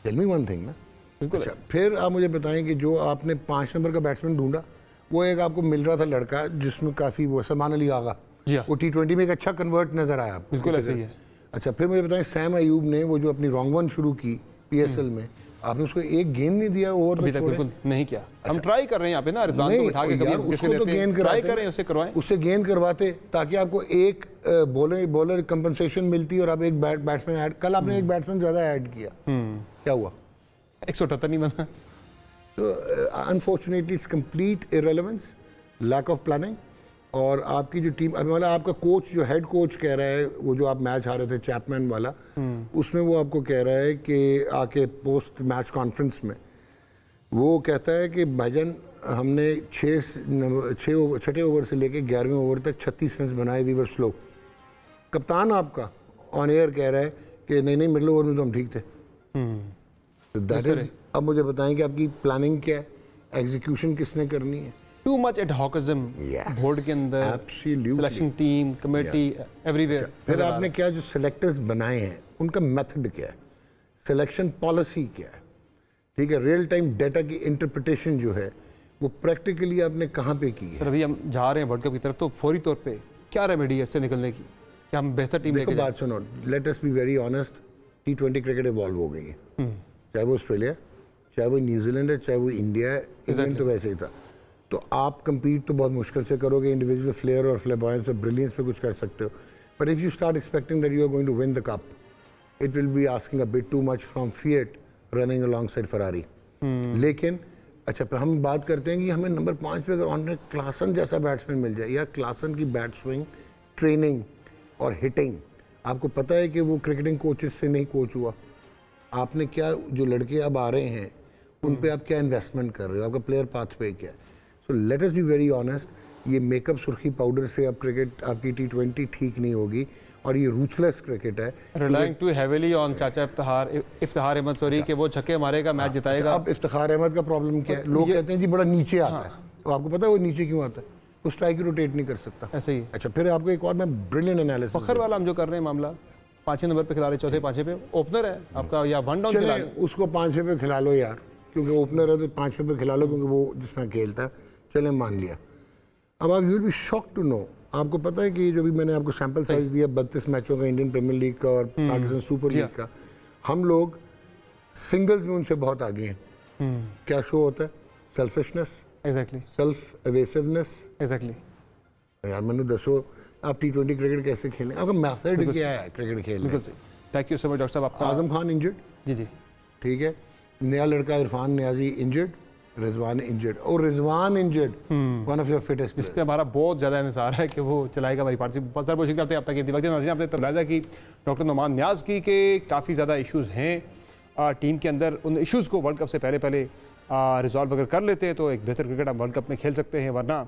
S8: Tell me one thing ना। अच्छा, फिर आप मुझे बताएं कि जो आपने 5 नंबर का बैट्समैन ढूंढा, वो एक आपको मिल रहा था लड़का जिसमें काफ़ी वो सलमान अली आगा, वो T20 में एक अच्छा कन्वर्ट नजर आया आपको।
S9: बिल्कुल ऐसे ही है।
S8: अच्छा, फिर मुझे बताएं सैम अयूब ने वो जो अपनी रॉन्ग वन शुरू की PSL में, आपने उसको एक गेंद नहीं दिया, और
S9: अभी तक बिल्कुल नहीं किया। हम ट्राई कर रहे हैं यहाँ पे ना, रिजवान को बिठा के कभी
S8: उसको तो गेंद
S9: ट्राई कर रहे हैं, उससे करवाएं,
S8: उससे गेंद करवाते ताकि आपको एक बॉलर कंपनसेशन मिलती और आप एक बैट्समैन ऐड। कल आपने एक बैट्समैन ज़्यादा ऐड किया, क्या हुआ?
S9: 178 नहीं बना।
S8: तो unfortunately it's complete irrelevance, lack of planning. और आपकी जो टीम, अब मतलब आपका कोच जो हेड कोच कह रहा है, वो जो आप मैच हारे थे चैपमैन वाला, उसमें वो आपको कह रहा है कि आके पोस्ट मैच कॉन्फ्रेंस में वो कहता है कि भाईजान हमने 6 ओवर से लेके 11वें ओवर तक 36 रन बनाए, वी वर स्लो। कप्तान आपका ऑन एयर कह रहा है कि नहीं मिडिल ओवर में तो हम ठीक थे। तो दैट इज, अब मुझे बताएं कि आपकी प्लानिंग क्या है, एग्जीक्यूशन किसने करनी है?
S9: Too much adhocism बोर्ड के अंदर, सिलेक्शन टीम, कमेटी, एवरीवेयर।
S8: फिर आपने क्या जो सिलेक्टर्स बनाए हैं उनका मेथड क्या है, सिलेक्शन पॉलिसी क्या है, ठीक है, रियल टाइम डेटा की इंटरप्रिटेशन जो है वो प्रैक्टिकली आपने कहाँ पे की है?
S9: सर अभी हम जा रहे हैं वर्ल्ड कप की तरफ, तो फौरी तौर पे क्या रेमेडी है इससे निकलने की, क्या हम बेहतर टीम लेके जाएं?
S8: बात सुनो, let us be very honest, T20 cricket evolve हो गई है, चाहे वो ऑस्ट्रेलिया, चाहे वो न्यूजीलैंड है, चाहे वो इंडिया है, इंग्लैंड तो वैसे ही था। तो आप कंपीट तो बहुत मुश्किल से करोगे, इंडिविजुअल फ्लेयर और फ्लेबॉयंस और ब्रिलियंस पे कुछ कर सकते हो, But if you start expecting that you are going to win the cup, it will be asking a bit too much from Fiat running alongside Ferrari. लेकिन अच्छा पे हम बात करते हैं कि हमें नंबर 5 पे अगर ऑनरे क्लासन जैसा बैट्समैन मिल जाए या क्लासन की बैट स्विंग, ट्रेनिंग और हिटिंग, आपको पता है कि वो क्रिकेटिंग कोचेस से नहीं कोच हुआ। आपने क्या जो लड़के अब आ रहे हैं उन पे आप क्या इन्वेस्टमेंट कर रहे हो, आपका प्लेयर पाथवे क्या है। So let us be very honest, ये मेकअप सुर्खी पाउडर से अब क्रिकेट आपकी T20 ठीक नहीं होगी और ये रूथलेस क्रिकेट है।
S9: रिलाइंग टू हेवीली ऑन चाचा इफ्तिखार अहमद सोरी कि वो छक्के मारेगा, मैच जिताएगा।
S8: अब इफ्तिखार अहमद का प्रॉब्लम क्या है, लोग कहते हैं जी बड़ा नीचे आता है, तो आपको पता है वो नीचे क्यों आता है, वो स्ट्राइक रोटेट नहीं कर सकता।
S9: ऐसे ही।
S8: अच्छा फिर आपको एक और मैं ब्रिलियंट एनालिसिस,
S9: फखर वाला हम जो कर रहे हैं मामला 5वें नंबर पे खिला रहे, चौथे 5वें पे ओपनर है आपका, या वन डाउन खिला
S8: उसको 5वें पे खिला लो यार, क्योंकि ओपनर है तो 5वें पे खिला लो, क्योंकि वो जिसमें खेलता है। चले मान लिया। अब आप you will be shock to know, आपको पता है कि जो भी मैंने आपको सैंपल साइज दिया 32 मैचों का इंडियन प्रीमियर लीग का और पाकिस्तान सुपर लीग का, हम लोग सिंगल्स में उनसे बहुत आगे हैं। क्या शो होता है? Selfishness,
S9: exactly,
S8: self evasiveness,
S9: exactly.
S8: यार मैंने दसो आप T20 क्रिकेट कैसे खेलें, आपका मेथड क्या है क्रिकेट खेलने का?
S9: Thank you so much doctor साहब। आपका
S8: आजम खान इंजर्ड,
S9: जी जी
S8: ठीक है, नया लड़का इरफान नियाजी इंजर्ड, रिजवान इंजर्ड, और Rizwan injured one of your fittest.
S9: इस पे हमारा बहुत ज़्यादा इंतजार है कि वो चलाएगा हमारी पार्टी। बहुत सारे कोशिश करते हैं। अब तक वक्त नाज़रीन आपने तलाजा की डॉक्टर नुमान नियाज की के काफ़ी ज़्यादा इश्यूज़ हैं टीम के अंदर। उन इश्यूज़ को वर्ल्ड कप से पहले रिजॉल्व अगर कर लेते हैं तो एक बेहतर क्रिकेट आप वर्ल्ड कप में खेल सकते हैं, वरना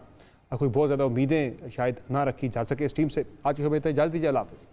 S9: कोई बहुत ज़्यादा उम्मीदें शायद ना रखी जा सके इस टीम से। आज की खबर इजाज़त दीजिए, अल्लाह हाफ़िज़।